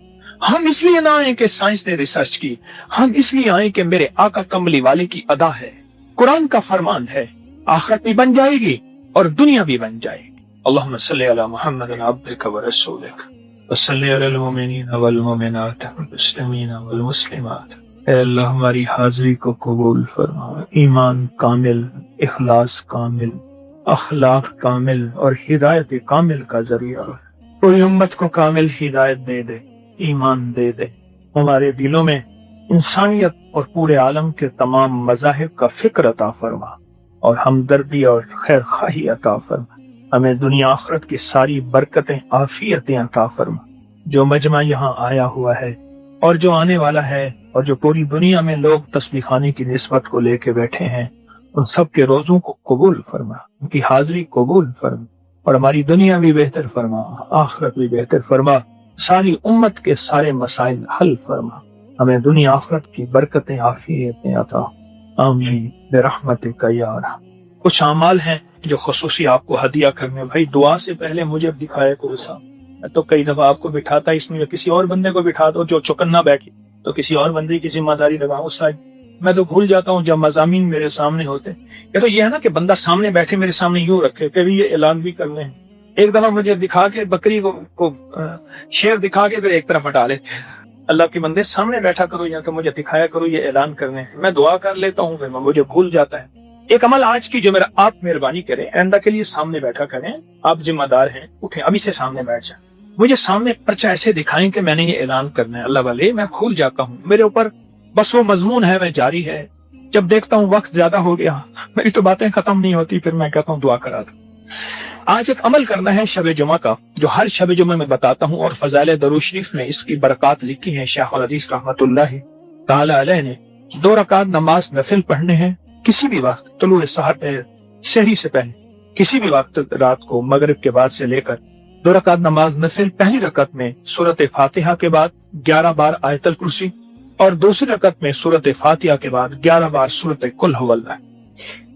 हम इसलिए ना आए कि साइंस ने रिसर्च की, हम इसलिए आए कि मेरे आका कमली वाले की अदा है, कुरान का फरमान है, आखिरत भी बन जाएगी और दुनिया भी बन जाएगी। अल्लाहुम्मा सल्ली अला मुहम्मद अब्दिक व रसूलिक व सल्ली अलल मुमिनीन वल मुमिनात वल मुस्लिमीन वल मुस्लिमात। ऐ अल्लाह हमारी हाजिरी को कबूल फरमा, ईमान कामिल, इखलास कामिल, अखलाक कामिल और हिदायत कामिल का जरिया पूरी उम्मत को कामिल हिदायत दे दे, ईमान दे दे। हमारे दिलों में इंसानियत और पूरे आलम के तमाम मज़ाहिब का फिक्र अता फरमा और हमदर्दी और खैर खाही अता फरमा। हमें दुनिया आखिरत की सारी बरकतें, आफियतें अता फरमा। जो मजमा यहाँ आया हुआ है और जो आने वाला है और जो पूरी दुनिया में लोग तस्बीह खाने की निस्बत को लेके बैठे हैं, उन सब के रोजों को कबूल फरमा, उनकी हाजिरी कबूल फरमा और हमारी दुनिया भी बेहतर फरमा, आखिरत भी बेहतर फरमा, सारी उम्मत के सारे मसाइल हल फरमा। हमें दुनिया आखिरत की बरकतें, आफियतें अता, आमीन बिरहमतिक या अरहम। कुछ अमाल हैं जो खुसूसी आपको हदिया करने, भाई दुआ से पहले मुझे दिखाया करो साहब। मैं तो कई दफा आपको बिठाता इसमें, या किसी और बंदे को बिठा दो जो चौकन्ना बैठे, तो किसी और बंदे की जिम्मेदारी लगाओ साहब। मैं तो भूल जाता हूँ जब मज़ामीन मेरे सामने होते। या तो ये है ना कि बंदा सामने बैठे मेरे सामने यूं रखे, कभी ये ऐलान भी करने हैं। एक दफा मुझे दिखा के बकरी को शेर दिखा के फिर एक तरफ हटा लेते। अल्लाह के बंदे सामने बैठा करो या तो मुझे दिखाया करो, ये ऐलान करने हैं। मैं दुआ कर लेता हूँ, फिर मुझे भूल जाता है। एक अमल आज की जो मेरा, आप मेहरबानी करें, आइंदा के लिए सामने बैठा करें। आप जिम्मेदार हैं, उठे अभी से सामने बैठ जाए। मुझे सामने पर्चा ऐसे दिखाएं कि मैंने ये ऐलान करना है। अल्लाह वाले, मैं भूल जाता हूँ, मेरे ऊपर बस वो मजमून है, वह जारी है। जब देखता हूँ वक्त ज्यादा हो गया, मेरी तो बातें खत्म नहीं होती, फिर मैं कहता हूँ दुआ करा दो। आज एक अमल करना है शब जुमा का, जो हर शब जुमा में बताता हूँ, और फजाइल दरूद शरीफ में इसकी बरकत लिखी है। शेख अल हदीस रहमतुल्लाह ताला अलैह ने 2 रकात नमाज नफिल पढ़ने हैं किसी भी वक्त, तुलुए सहर पे, सहरी से पहले, किसी भी वक्त रात को मगरिब के बाद से लेकर 2 रकात नमाज नफिल। पहली रकत में सूरत फातिहा के बाद 11 बार आयतल कुर्सी और दूसरी रकत में सूरत फातिहा के बाद 11 बार सूरत कुल हुवल्लाह।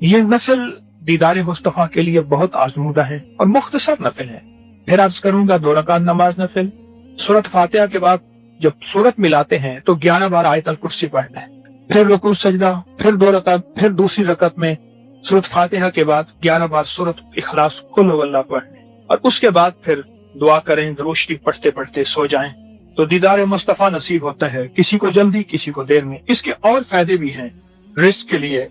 ये नफिल दीदार मुस्तफा के लिए बहुत आजमूदा है और मुख्तसर नफिल है। फिर अर्ज करूंगा, 2 रकात नमाज नफिल, सूरत फातिहा के बाद जब सूरत मिलाते हैं तो 11 बार आयतल कुर्सी पढ़ना है, फिर रुकू सजदा, फिर 2 रकात, फिर दूसरी रकत में सूरत फातिहा के बाद 11 बार सूरत इखलास कुल हुवल्लाह पढ़ने, और उसके बाद फिर दुआ करें। दरूद शरीफ पढ़ते पढ़ते सो जाएं तो दीदार मुस्तफा नसीब होता है, किसी को जल्दी, किसी को देर में। इसके और फायदे भी हैं, रिस्क के लिए,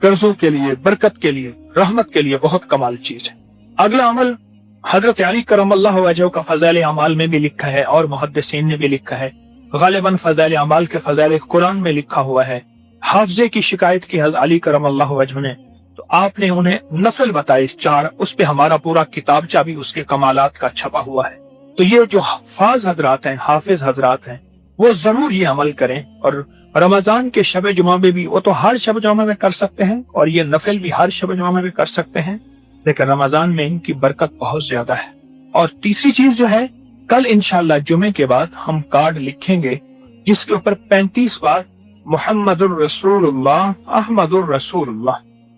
कर्जों के लिए, बरकत के लिए, रहमत के लिए बहुत कमाल चीज है। अगला अमल हजरत अली करमल्लाहु वजहहू का फज़ाइल अमाल में भी लिखा है और मुहद्दिसीन ने भी लिखा है। गालिबन फज़ाइल अमाल के फज़ाइल कुरान में लिखा हुआ है। हाफजे की शिकायत की हज़रत अली करमल्लाहु वजहहू ने, तो आपने उन्हें नफल बताए 4, उस पे हमारा पूरा किताबचा भी उसके कमालात का छपा हुआ है। तो ये जो हफ़ाज़ हजरात हैं, हाफिज हजरात हैं, वो जरूर ये अमल करें। और रमजान के शब जुमा में भी, वो तो हर शब जुमा में कर सकते हैं और ये नफिल भी हर शब जुमा में भी कर सकते हैं, लेकिन रमजान में इनकी बरकत बहुत ज्यादा है। और तीसरी चीज जो है, कल इंशाअल्लाह जुमे के बाद हम कार्ड लिखेंगे जिसके ऊपर 35 बार मुहम्मदुर रसूलुल्लाह, अहमदुर रसूलुल्लाह,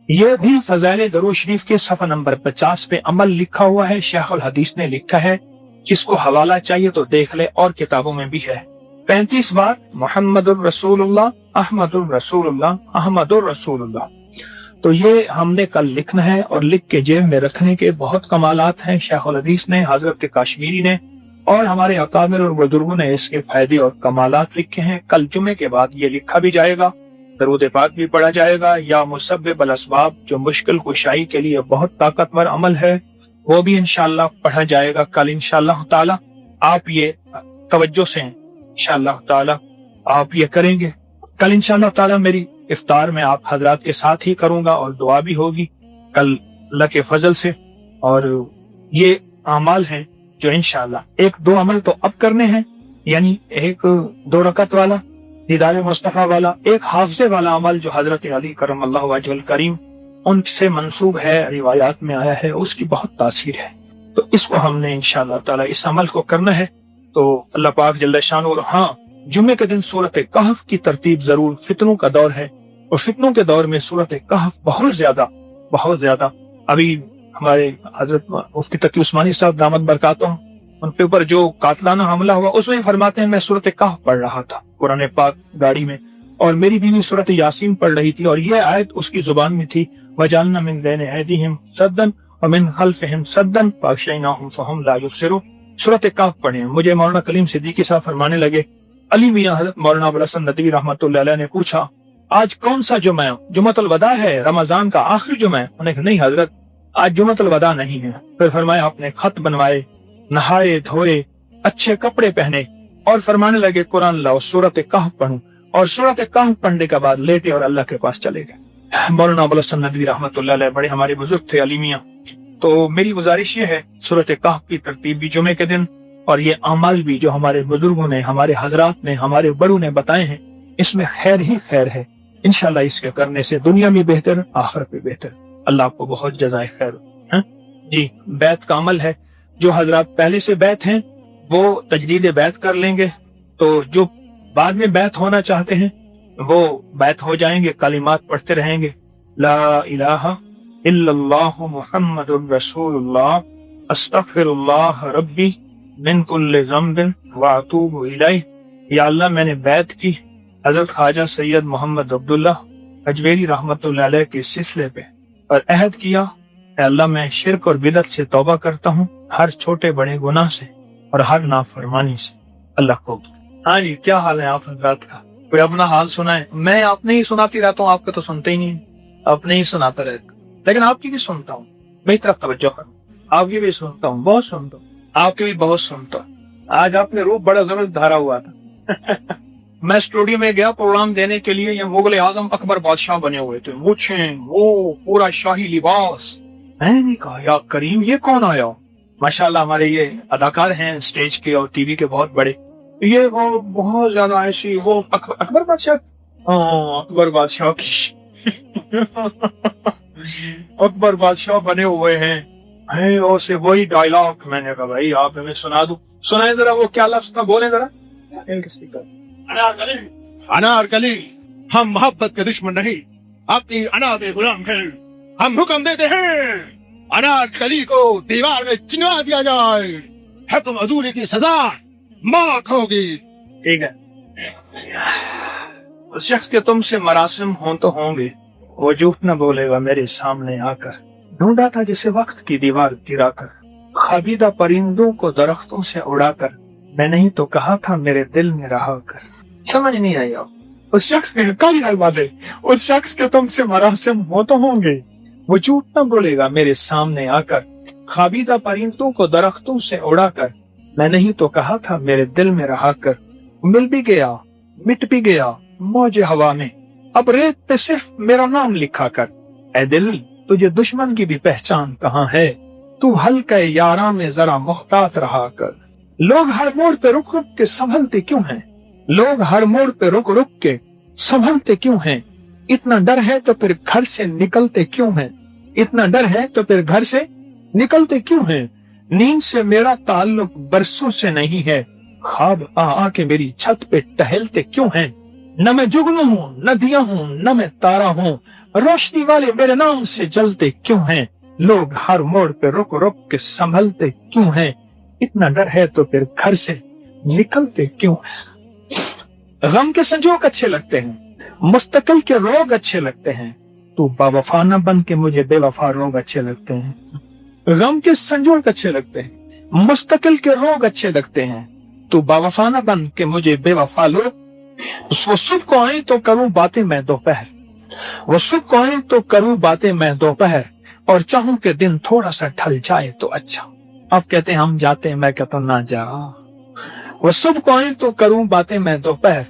ये भी फज़ाइल दरूद शरीफ के सफ़ा नंबर 50 पे अमल लिखा हुआ है। शेख अल हदीस ने लिखा है, जिसको हवाला चाहिए तो देख ले, और किताबों में भी है। 35 बार मुहम्मदुर रसूलुल्लाह, अहमदुर रसूलुल्लाह, अहमदुर रसूलुल्लाह। तो ये हमने कल लिखना है और लिख के जेब में रखने के बहुत कमालात हैं। शेख अल हदीस ने, हजरत काश्मीरी ने और हमारे अकाबिर और बुजुर्गों ने इसके फायदे और कमालात लिखे हैं। कल जुमे के बाद ये लिखा भी जाएगा, दरूद पाक भी पढ़ा जाएगा। या मुसब्बिबुल अस्बाब, जो मुश्किल कुशाई के लिए बहुत ताकतवर अमल है, वो भी इंशाअल्लाह पढ़ा जाएगा कल इंशाअल्लाह ताला। आप ये तवज्जो से इंशाअल्लाह ताला आप ये करेंगे। कल इंशाअल्लाह ताला मेरी افطار میں آپ حضرات کے ساتھ ہی کروں گا اور دعا بھی ہوگی کل اللہ کے فضل سے. اور یہ اعمال ہیں جو انشاءاللہ ایک دو عمل تو اب کرنے ہیں، یعنی ایک 2 رکعت والا دیدار مصطفیٰ والا، ایک حافظے والا عمل جو حضرت علی کرم اللہ وجہ الکریم ان سے منسوب ہے، روایات میں آیا ہے، اس کی بہت تاثیر ہے. تو اس کو ہم نے انشاءاللہ تعالی اس عمل کو کرنا ہے. تو اللہ پاک جل شانہ. اور ہاں، جمعے کے دن سورۃ کہف کی ترتیب ضرور، فتنوں کا دور ہے اور فتنوں کے دور میں سورۃ کہف بہت زیادہ ابھی ہمارے حضرت مفتی تقی عثمانی صاحب دامت برکاتہم ان کے اوپر جو قاتلانہ حملہ ہوا، اس میں فرماتے ہیں میں سورۃ کہف پڑھ رہا تھا قرآن پاک گاڑی میں، اور میری بیوی سورۃ یاسین پڑھ رہی تھی، اور یہ آیت اس کی زبان میں تھی وَجَعَلْنَا مِن بَيْنِ أَيْدِيهِمْ سَدًّا وَمِن خَلْفِهِمْ سَدًّا فَأَغْشَيْنَاهُمْ فَهُمْ لَا يُبْصِرُونَ. سورۃ کہف پڑھیں. مجھے مولانا کلیم صدیقی صاحب فرمانے لگے، علی میاں حضرت مولانا ابوالحسن ندوی رحمۃ اللہ علیہ نے پوچھا آج کون سا جمعہ؟ جمعۃ الوداع ہے، رمضان کا آخری جمعہ ہے. انہوں نے کہا نہیں حضرت، آج جمعۃ الوداع نہیں ہے. پھر فرمایا آپ نے خط بنوائے، نہائے دھوئے، اچھے کپڑے پہنے اور فرمانے لگے قرآن لاؤ سورۃ کہف پڑھوں، اور سورۃ کہف پڑھنے کے بعد لیٹے اور اللہ کے پاس چلے گئے. مولانا ابوالحسن ندوی رحمۃ اللہ علیہ بڑے ہمارے بزرگ تھے علی میاں. تو میری گزارش یہ ہے سورۃ کہف کی ترتیب بھی جمعے کے دن، اور یہ اعمال بھی جو ہمارے بزرگوں نے، ہمارے حضرات نے، ہمارے بڑوں نے بتائے ہیں، اس میں خیر ہی خیر ہے. انشاءاللہ اس کے کرنے سے دنیا میں بہتر، آخرت میں بہتر. اللہ آپ کو بہت جزائے خیر. جی، بیعت کا عمل ہے. جو حضرات پہلے سے بیعت ہیں وہ تجدید بیعت کر لیں گے، تو جو بعد میں بیعت ہونا چاہتے ہیں وہ بیعت ہو جائیں گے. کلمات پڑھتے رہیں گے، لا الہ الا اللہ محمد رسول اللہ استغفر اللہ ربی من کل ذنب واتوب الیہ. یا اللہ میں نے بیعت کی حضرت خواجہ سید محمد عبداللہ اجویری رحمۃ اللہ علیہ کے سلسلے پہ، اور عہد کیا اے اللہ میں شرک اور بدعت سے توبہ کرتا ہوں، ہر چھوٹے بڑے گناہ سے اور ہر نافرمانی سے. اللہ کو. ہاں جی، کیا حال ہے آپ حضرات کا؟ کوئی اپنا حال سنائے. میں اپنے ہی سناتی رہتا ہوں، آپ کا تو سنتے ہی نہیں، اپنے ہی سناتا رہتا، لیکن آپ کی بھی سنتا ہوں. میری طرف توجہ کروں، آپ کی بھی سنتا ہوں، بہت سنتا ہوں، آپ کی بھی بہت سنتا ہوں. آج آپ نے روپ بڑا زبردست دھارا ہوا تھا. میں اسٹوڈیو میں گیا پروگرام دینے کے لیے، یہ مغل اعظم اکبر بادشاہ بنے ہوئے تھے، مچھیں وہ پورا شاہی لباس. میں نے کہا یا کریم یہ کون آیا؟ ماشاءاللہ ہمارے یہ اداکار ہیں اسٹیج کے اور ٹی وی کے بہت بڑے، یہ وہ بہت زیادہ ایسی وہ اکبر بادشاہ. ہاں، اکبر بادشاہ کی اکبر بادشاہ بنے ہوئے ہیں. اور سے وہی ڈائلاگ. میں نے کہا بھائی آپ ہمیں سنا دو، سنائیں ذرا وہ کیا لفظ تھا، بولیں ذرا. انارکلی ہم محبت کے دشمن نہیں، اپنی انا میں غلام ہیں. ہم حکم دیتے ہیں انارکلی کو دیوار میں چنوا دیا جائے، حکم ادھوری کی سزا موت ہوگی. ٹھیک ہے. اس شخص کے تم سے مراسم ہوں تو ہوں گے، وہ جھوٹ نہ بولے گا میرے سامنے آ کر. ڈھونڈا تھا جسے وقت کی دیوار گرا کر، خبیدہ پرندوں کو درختوں سے اڑا کر، میں نہیں تو کہا تھا میرے دل میں رہا کر. سمجھ نہیں آئی آپ؟ اس شخص کے کل والے اس شخص کے تم سے مراسم ہو تو ہوں گے، وہ جھوٹ نہ بولے گا میرے سامنے آ کر، خبیدہ پرندوں کو درختوں سے اڑا کر، میں نہیں تو کہا تھا میرے دل میں رہا کر. مل بھی گیا مٹ بھی گیا موج ہوا میں، اب ریت پہ صرف میرا نام لکھا کر. اے دل تجھے دشمن کی بھی پہچان کہاں ہے، تو ہلکے یاراں میں ذرا محتاط رہا کر. لوگ ہر موڑ پہ رک رک کے سنبھلتے کیوں ہیں، لوگ ہر موڑ پہ رک رک کے سنبھلتے کیوں ہیں. اتنا ڈر ہے تو پھر گھر سے نکلتے کیوں ہیں، اتنا ڈر ہے تو پھر گھر سے نکلتے کیوں ہیں. نیند سے میرا تعلق برسوں سے نہیں ہے، خواب آ کے میری چھت پہ ٹہلتے کیوں ہیں. نہ میں جگنو ہوں نہ دیا ہوں نہ میں تارا ہوں، روشنی والے میرے نام سے جلتے کیوں ہیں. لوگ ہر موڑ پہ رک رک کے سنبھلتے کیوں ہیں، اتنا ڈر ہے تو پھر گھر سے نکلتے کیوں ہیں. غم کے سنجوگ اچھے لگتے ہیں، مستقل کے روگ اچھے لگتے ہیں، تو با وفا نہ بن کے مجھے بے وفا روگ اچھے لگتے ہیں. غم کے سنجوگ اچھے لگتے ہیں، مستقل کے روگ اچھے لگتے ہیں، تو با وفا نہ بن کے مجھے بے وفا لوگ. وہ صبح کو آئیں تو کروں باتیں میں دوپہر، وہ صبح کو آئیں تو کروں باتیں میں دوپہر، اور چاہوں کہ دن تھوڑا سا ڈھل جائے تو اچھا. آپ کہتے ہیں ہم جاتے ہیں، میں کہتا ہوں نہ جا. وہ صبح کو آئیں تو کروں باتیں میں دوپہر،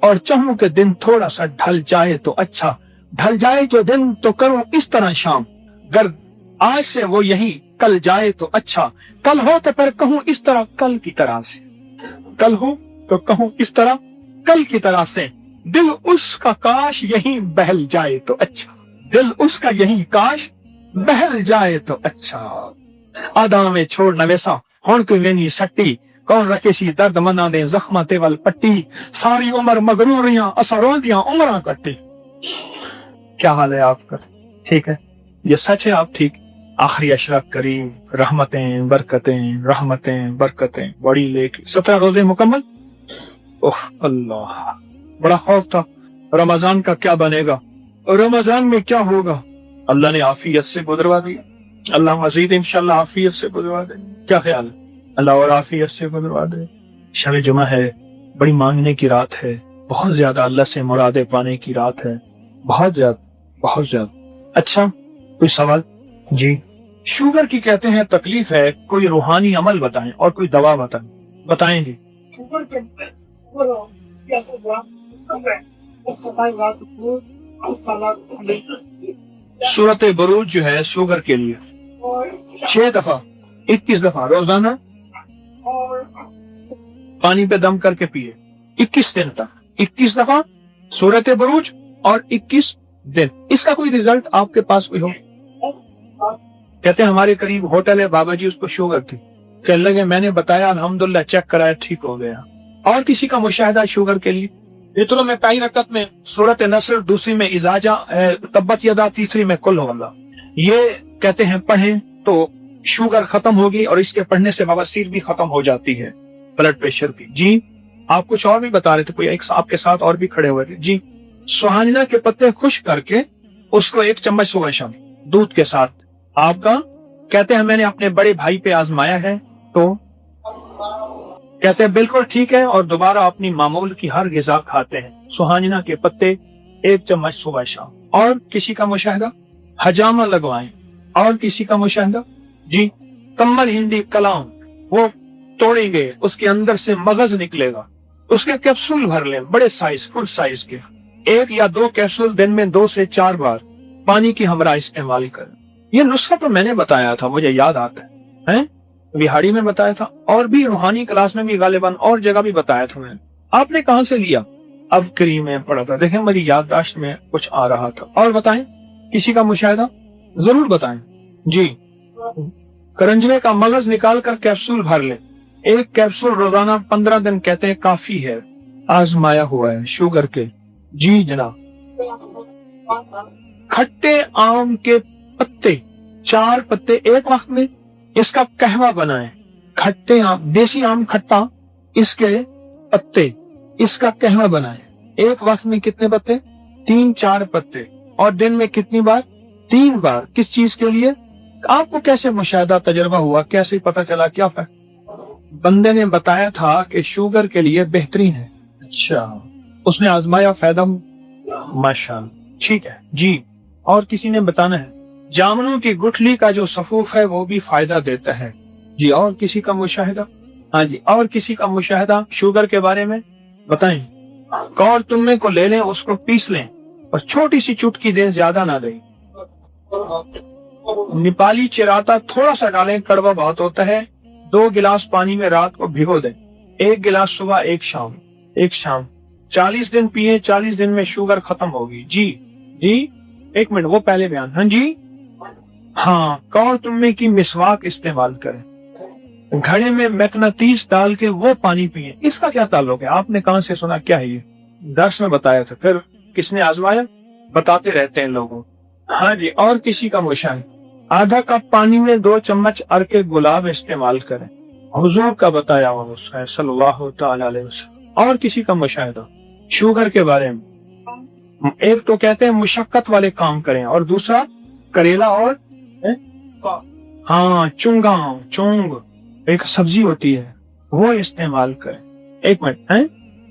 اور चाहूं कि दिन थोड़ा सा ढल जाए तो अच्छा, ढल जाए जो दिन तो करूं इस तरह शाम, गर आज से वो यही कल जाए तो अच्छा, कल हो तो फिर कहूं इस तरह कल की तरह से, कल हो तो कहूं इस तरह कल की तरह से, दिल उसका काश यही बहल जाए तो अच्छा, दिल उसका यही काश बहल जाए तो अच्छा। आदा में छोड़ नवेसा हुण कोई वेनी सट्टी, कौन रखे सी दर्द मना दे जख्मा ते वल पट्टी, सारी उम्र मगरूरियां असरों दियां उम्रां कट्टी। क्या हाल है आपका? ठीक है, ये सच है, आप ठीक? आखिरी अशरफ करीम, रहमतें बरकतें बड़ी लेके 17 रोजे मुकम्मल। ओह अल्लाह, बड़ा खौफ था रमजान का क्या बनेगा, रमजान में क्या होगा। अल्लाह ने आफियत से गुजरवा दिया, अल्लाह मजीद इंशाल्लाह आफियत से गुजरवा दे। क्या ख्याल है? अल्लाह और आफियत से गुजरवा दे। शब जुमा है, बड़ी मांगने की रात है, बहुत ज्यादा अल्लाह से मुरादे पाने की रात है, बहुत ज्यादा। अच्छा, कोई सवाल? जी, शुगर की कहते हैं तकलीफ है, कोई रूहानी अमल बताएं और कोई दवा बताएं। बताएंगे? सूरत बुरूज जो है शुगर के लिए 6 दफा 21 दफा रोजाना पानी पे दम करके पिए, 21 दिन तक 21 दफा सूरत बुरूज और 21 दिन। इसका कोई रिजल्ट आपके पास कोई हो? कहते हैं हमारे करीब होटल है, बाबा जी उसको शुगर थी, कहने लगे मैंने बताया अल्हम्दुलिल्लाह चेक कराया ठीक हो गया। और किसी का मुशाहिदा शुगर के लिए? इतने में पहली रकत में सूरत नसर, दूसरी में इजाजा, तब्बत यदा, तीसरी में कुल हुआ। ये कहते हैं पढ़ें तो शुगर खत्म होगी और इसके पढ़ने से बवासीर भी खत्म हो जाती है, ब्लड प्रेशर भी। जी, आप कुछ और भी बता रहे थे, कोई एक आपके साथ और भी खड़े हुए थे। जी, सुहानिना के पत्ते खुश्क करके उसको 1 चम्मच सुबह शाम दूध के साथ, आपका कहते हैं मैंने अपने बड़े भाई पे आजमाया है तो कहते हैं बिल्कुल ठीक है, और दोबारा अपनी मामूल की हर गिजा खाते हैं। सुहानिना के पत्ते 1 चम्मच सुबह शाम। और किसी का मुशाहिदा? हजामा लगवाएं। और किसी का मुशाहिदा? जी, कम्बल हिंदी कलाम वो तोड़ेंगे, उसके अंदर से मगज निकलेगा, उसके कैप्सूल भर लें, बड़े साइज, फुल साइज के, 1 या 2 कैप्सूल दिन में 2 से 4 बार पानी की हमरा इस्तेमाल करें। ये नुस्खा तो मैंने बताया था, मुझे याद आता है, बिहाड़ी में बताया था, और भी रूहानी क्लास में भी गालिबन और जगह भी बताया था मैंने। आपने कहाँ से लिया? अब करीम में पढ़ा था, देखें मेरी याददाश्त में कुछ आ रहा था। और बताएं, किसी का मुशाहिदा? जरूर बताएं। जी, करंजवे का मगज निकाल कर कैप्सूल भर ले, 1 कैप्सूल रोजाना 15 दिन कहते हैं काफी है, आजमाया हुआ है शुगर के। जी जनाब। खट्टे आम के पत्ते, 4 पत्ते एक वक्त में इसका कहवा बनाएं। खट्टे आम, देसी आम खट्टा, इसके पत्ते, इसका कहवा बनाएं। एक वक्त में कितने पत्ते? 3-4 पत्ते। और दिन में कितनी बार? 3 बार। किस चीज के लिए? आपको कैसे मुशाहिदा तजर्बा हुआ, कैसे पता चला, क्या फर्क? बंदे ने बताया था कि शुगर के लिए बेहतरीन है। अच्छा, उसने आजमाया, फायदा? माशाअल्लाह, ठीक है जी। और किसी ने बताना है? जामुनों की गुठली का जो सफूफ है वो भी फायदा देता है। जी, और किसी का मुशाहिदा? हाँ जी, और किसी का मुशाहिदा शुगर के बारे में? बताएं। कौर तुम्मे को ले लें, उसको पीस लें और छोटी सी चुटकी दें, ज्यादा ना दें। नेपाली चिराता थोड़ा सा डालें, कड़वा बहुत होता है। 2 गिलास पानी में रात को भिगो दें, 1 गिलास सुबह, 1 शाम। 40 दिन पिए, 40 दिन में शुगर खत्म होगी। जी, 1 मिनट, वो पहले बयान। हाँ जी, हाँ, कौर तुम्मे की मिसवाक इस्तेमाल करें, घड़े में मैग्नीशियम डाल के वो पानी पिए। इसका क्या ताल्लुक है? आपने कहां से सुना? क्या है ये? दर्स में बताया था, फिर किसने आजमाया? बताते रहते हैं लोगों। हाँ जी, और किसी का मुशाहिदा? आधा कप पानी में 2 चम्मच अर्के गुलाब इस्तेमाल करें, हुजूर का बताया हुआ नुस्खा है सल्लल्लाहु तआला अलैहि वसल्लम। और किसी का मुशाहिदा शुगर के बारे में? एक तो कहते हैं मुशक्कत वाले काम करें, और दूसरा करेला और हाँ चुंग एक सब्जी होती है, वो इस्तेमाल करें। 1 मिनट है,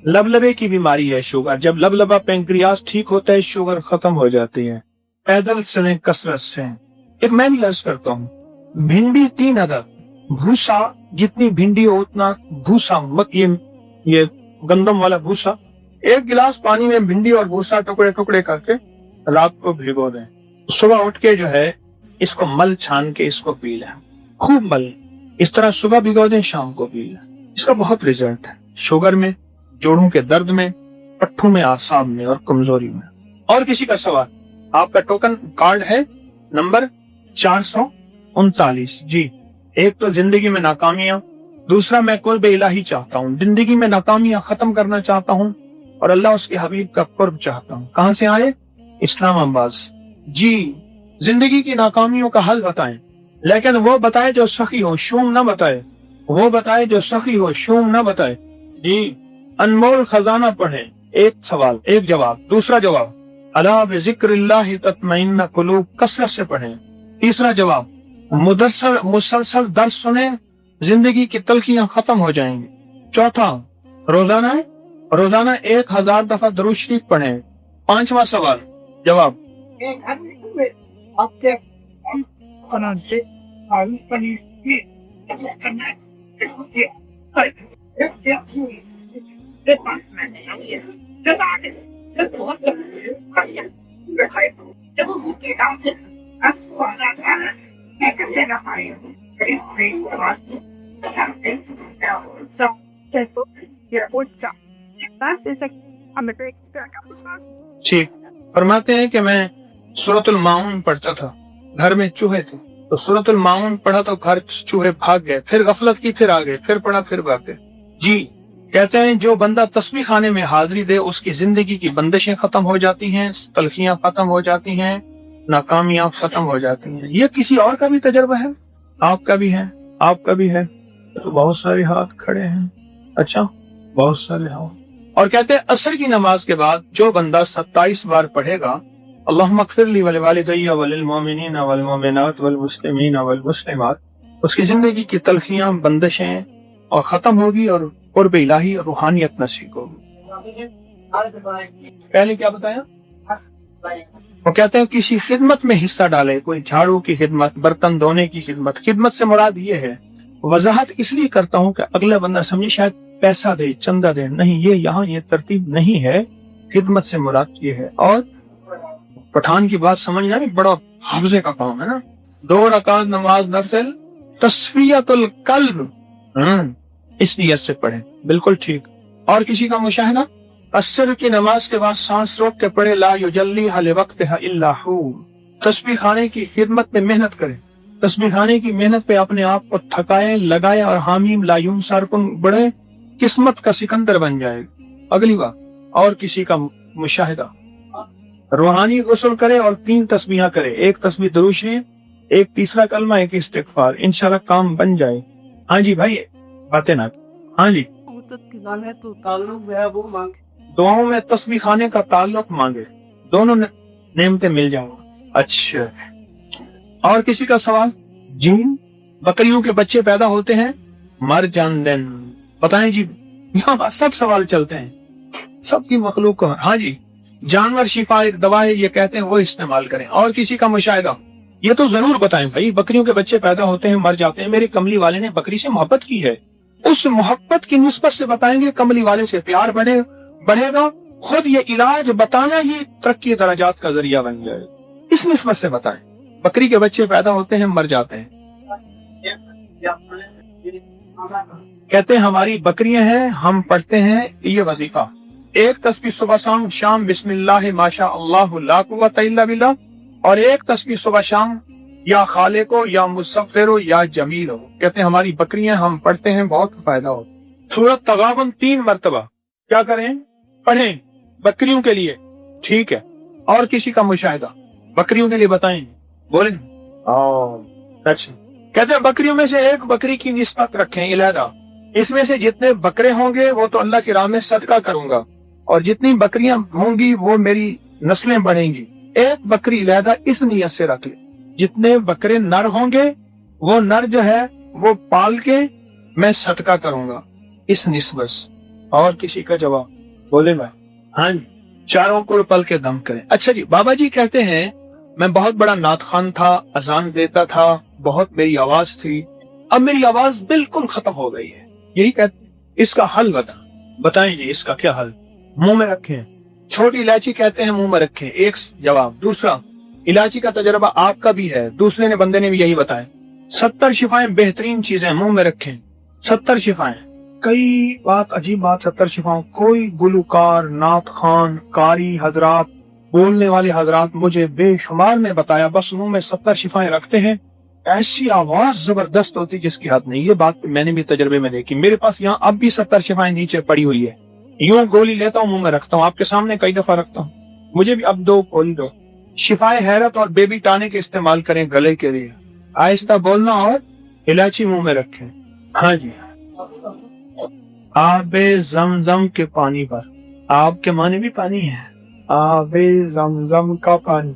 लबलबे की बीमारी है शुगर, जब लबलबा पेंक्रियास ठीक होता है शुगर खत्म हो जाती है। पैदल चलें कसरत से। एक मैं भी अर्ज करता हूँ, भिंडी 3 अदद, भूसा जितनी भिंडी हो उतना भूसा, ये गंदम वाला भूसा एक गिलास पानी में भिंडी और भूसा टुकड़े टुकड़े करके रात को भिगो दें, सुबह उठ के जो है इसको मल छान के इसको पी लें, खूब मल, इस तरह सुबह भिगो दें, शाम को पी लें। इसका बहुत रिजल्ट है, शुगर में, जोड़ों के दर्द में, पट्ठों में, आसाब में और कमजोरी में। और किसी का सवाल? आपका टोकन कार्ड है नंबर 439। जी, एक तो जिंदगी में नाकामियां, दूसरा मैं कुर्ब इलाही चाहता हूँ, जिंदगी में नाकामियां खत्म करना चाहता हूँ और अल्लाह उसके हबीब का कुर्ब चाहता हूँ। कहाँ से आए? इस्लामाबाद। जी, जिंदगी की नाकामियों का हल बताएं, लेकिन वो बताए जो सखी हो, शूम ना बताए, वो बताए जो सखी हो, शूम ना बताए। जी, अनमोल खजाना पढ़े, एक सवाल एक जवाब। दूसरा जवाब, अला बिज़िक्रिल्लाहि तत्मइन्नुल कुलूब, कसरत से पढ़ें। तीसरा जवाब, मुसलसल दर्स सुने, जिंदगी की तलखियां खत्म हो जाएंगी। चौथा, रोजाना 1000 दफा दुरूद शरीफ पढ़ें। पांचवा सवाल जवाब, ठीक। फरमाते हैं कि मैं सूरतुल माऊन पढ़ता था, घर में चूहे थे, तो सूरतुल माऊन पढ़ा तो घर चूहे भाग गए, फिर गफलत की, फिर आ गए, फिर पढ़ा, फिर भाग गए। जी, कहते हैं जो बंदा तस्बीह खाने में हाजिरी दे उसकी जिंदगी की बंदिशें खत्म हो जाती हैं, तलखियां खत्म हो जाती हैं, नाकामियां खत्म हो जाती हैं। ये किसी और का भी तजर्बा है? आपका भी है? आपका भी है? तो बहुत सारे हाथ खड़े हैं। अच्छा, बहुत सारे हाथ। और कहते हैं असर की नमाज के बाद जो बंदा 27 बार पढ़ेगा, अल्लाहुम्मा अग़फ़िरली व लिवालिदैया व लिलमुमिनीना वल मुमिनात वल मुस्लिमीना वल मुस्लिमात, उसकी जिंदगी की तलखियां, बंदिशें और खत्म होगी और कुर्ब इलाही और रूहानियत नसीब होगी। पहले क्या बताया? वो कहते हैं किसी खिदमत में हिस्सा डाले, कोई झाड़ू की खिदमत, बर्तन धोने की खिदमत। खिदमत से मुराद ये है, वजाहत इसलिए करता हूँ कि अगला बंदा समझे शायद पैसा दे, चंदा दे, नहीं, ये यहाँ ये तरतीब नहीं है। खिदमत से मुराद ये है। और पठान की बात समझ जाए, बड़ा हाफजे का काम है ना। 2 रकात नमाज नफिल तस्फियतुल कल्ब, इस नियत से पढ़े, बिल्कुल ठीक। और किसी का मुशाहिदा? असर की नमाज के बाद सांस रोक के पढ़े, ला युजल्लिहा लिवक्तिहा इल्ला हू। तस्बीह खाने की खिदमत में मेहनत करें, तस्बीह खाने की मेहनत पे अपने आप को थकाए, लगाए और हामीम लायूम सारकुन बढ़े, किस्मत का सिकंदर बन जाएगा। अगली बात, और किसी का मुशाहिदा? रूहानी गुस्ल करे और 3 तस्बीहां करे, एक तस्बीह दुरूद शरीफ, एक तीसरा कलमा, एक इस्तिगफार, इंशाल्लाह काम बन जाए। हाँ जी भाई, बातें ना। हाँ जी, तो ताल्लुक है वो मांगे, दोनों में तस्बीह खाने का ताल्लुक मांगे, दोनों नेमतें मिल जाएंगे। अच्छा, और किसी का सवाल? जी, बकरियों के बच्चे पैदा होते हैं, मर जाते, बताएं जी। यहाँ सब सवाल चलते हैं, सबकी मखलूक को। हाँ जी, जानवर शिफा एक दवा है, ये कहते हैं वो इस्तेमाल करें। और किसी का मुशाहिदा? ये तो जरूर बताएं भाई। बकरियों के बच्चे पैदा होते हैं, मर जाते हैं, मेरे कमली वाले ने बकरी से मोहब्बत की है, उस मोहब्बत की निस्बत से बताएंगे, कमली वाले से प्यार बढ़ेगा, खुद ये इलाज बताना ही तरक्की दराजात का जरिया बन जाए। इस निस्बत से बताएं। बकरी के बच्चे पैदा होते हैं, मर जाते हैं, कहते हैं हमारी बकरियां हैं, हम पढ़ते हैं ये वजीफा, एक तस्बीह सुबह शाम बिस्मिल्लाह माशा अल्लाह ला कुव्वता इल्ला बिल्लाह, और एक तस्बीह सुबह शाम या खालिको या मुसफ्फिरो या जमीलो। कहते हैं हमारी बकरियां, हम पढ़ते हैं, बहुत फायदा हो। सूरत तगाबुन 3 मरतबा क्या करें? पढ़ें बकरियों के लिए, ठीक है। और किसी का मुशाहिदा? बकरियों के लिए बताएं, बोले। अच्छा, कहते हैं बकरियों में से एक बकरी की निस्बत रखें इलादा, इसमें से जितने बकरे होंगे वो तो अल्लाह की राह में सदका करूंगा, और जितनी बकरियां होंगी वो मेरी नस्लें बनेंगी। एक बकरी इलादा इस नियत से रख ले, जितने बकरे नर होंगे वो नर जो है वो पाल के मैं सदका करूंगा, इस निस्बत से। और किसी का जवाब? बोले भाई। हाँ जी, चारों को पल के दम करें। अच्छा जी, बाबा जी कहते हैं मैं बहुत बड़ा नात खान था, अजान देता था, बहुत मेरी आवाज थी, अब मेरी आवाज बिल्कुल खत्म हो गई है, यही कहते, इसका हल बताएं जी, इसका क्या हल? मुंह में रखें। छोटी इलायची कहते हैं मुंह में रखें, एक जवाब। दूसरा, इलायची का तजर्बा आपका भी है, दूसरे ने बंदे ने भी यही बताया। 70 शिफाएं बेहतरीन चीजें मुंह में रखें, 70 शिफाएं। कई बात अजीब बात, 70 शिफाओं। कोई गुलकार, नात खान, कारी हजरात, बोलने वाले हजरात मुझे बेशुमार ने बताया बस मुंह में 70 शिफाएं रखते हैं, ऐसी आवाज जबरदस्त होती जिसकी हद नहीं। ये बात मैंने भी तजर्बे में देखी। मेरे पास यहाँ अब भी 70 शिफाएं नीचे पड़ी हुई है। यूं गोली लेता हूँ मुंह में रखता हूँ, आपके सामने कई दफा रखता हूँ। मुझे भी अब 2 गोली दो। शिफाए हैरत और बेबी टाने के इस्तेमाल करें गले के लिए। आहिस्ता बोलना और इलायची मुंह में रखें। हाँ जी। आबे जमजम के पानी पर, आब के माने भी पानी है, आबे जमजम का पानी।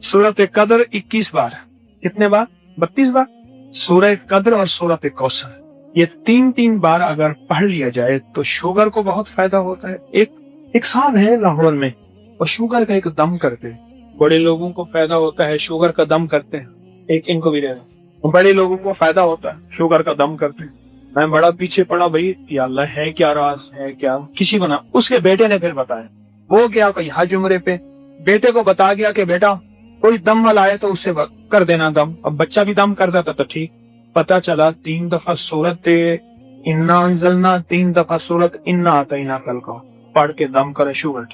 सूरत कदर 21 बार। कितने बार? 32 बार। सूरह कदर और सूरत कौसर, ये 3-3 बार अगर पढ़ लिया जाए तो शुगर को बहुत फायदा होता है। एक साहब है लाहौर में, और शुगर का एक दम करते हैं। बड़े लोगों को फायदा होता है, शुगर का दम करते हैं। एक इनको भी देना, बड़े लोगों को फायदा होता है, शुगर का दम करते हैं। मैं बड़ा पीछे पड़ा, भाई या अल्लाह है क्या राज है क्या, किसी को ना। उसके बेटे ने फिर बताया। वो गया कहीं हज उम्रे पे, बेटे को बता गया कि बेटा कोई दम वाला आए तो उससे कर देना दम। अब बच्चा भी दम करता था तो ठीक। पता चला 3 दफा सूरत इन्ना अंजलना, 3 दफा सूरत इन्ना आतैना कल का पढ़ के दम करे शुगर।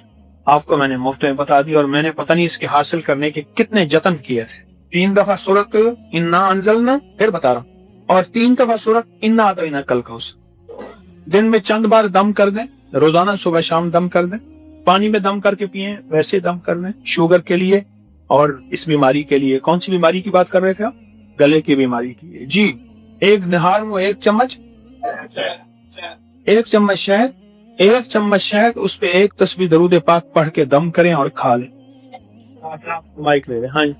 आपको मैंने मुफ्त में बता दी, और मैंने पता नहीं इसके हासिल करने के कितने जतन किए थे। 3 दफा सूरत इन्ना अंजलना, फिर बता रहा, और 3 दफा सूरत इन्ना आतैना कल का। उस दिन में चंद बार दम कर दें, रोजाना सुबह शाम दम कर दें। पानी में दम करके पिए, वैसे दम कर लें। शुगर के लिए और इस बीमारी के लिए। कौन सी बीमारी की बात कर रहे थे आप? गले की बीमारी की जी। एक निहार में 1 चम्मच, 1 चम्मच शहद, 1 चम्मच शहद, उस पे 1 तस्बीह दरूद पाक पढ़ के दम करें और खा लें। माइक ले लें। हाँ जी,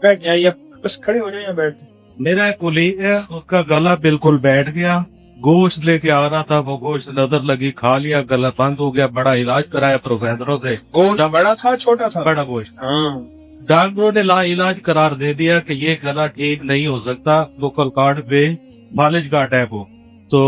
बैठ जाइए, बस खड़े हो जाइए, बैठ जाइए। मेरा एक कुलीग है, उसका गला बिल्कुल बैठ गया। गोश्त लेके आ रहा था, वो गोश्त नजर लगी, खा लिया, गला बंद हो गया। बड़ा इलाज कराया प्रोफेसरों से। गोश्त बड़ा था छोटा था? बड़ा गोश्त। हाँ। डॉक्टरों ने ला इलाज करार दे दिया कि ये गला ठीक नहीं हो सकता, लोकल कार्ड पे फालिज का अटैक हो। तो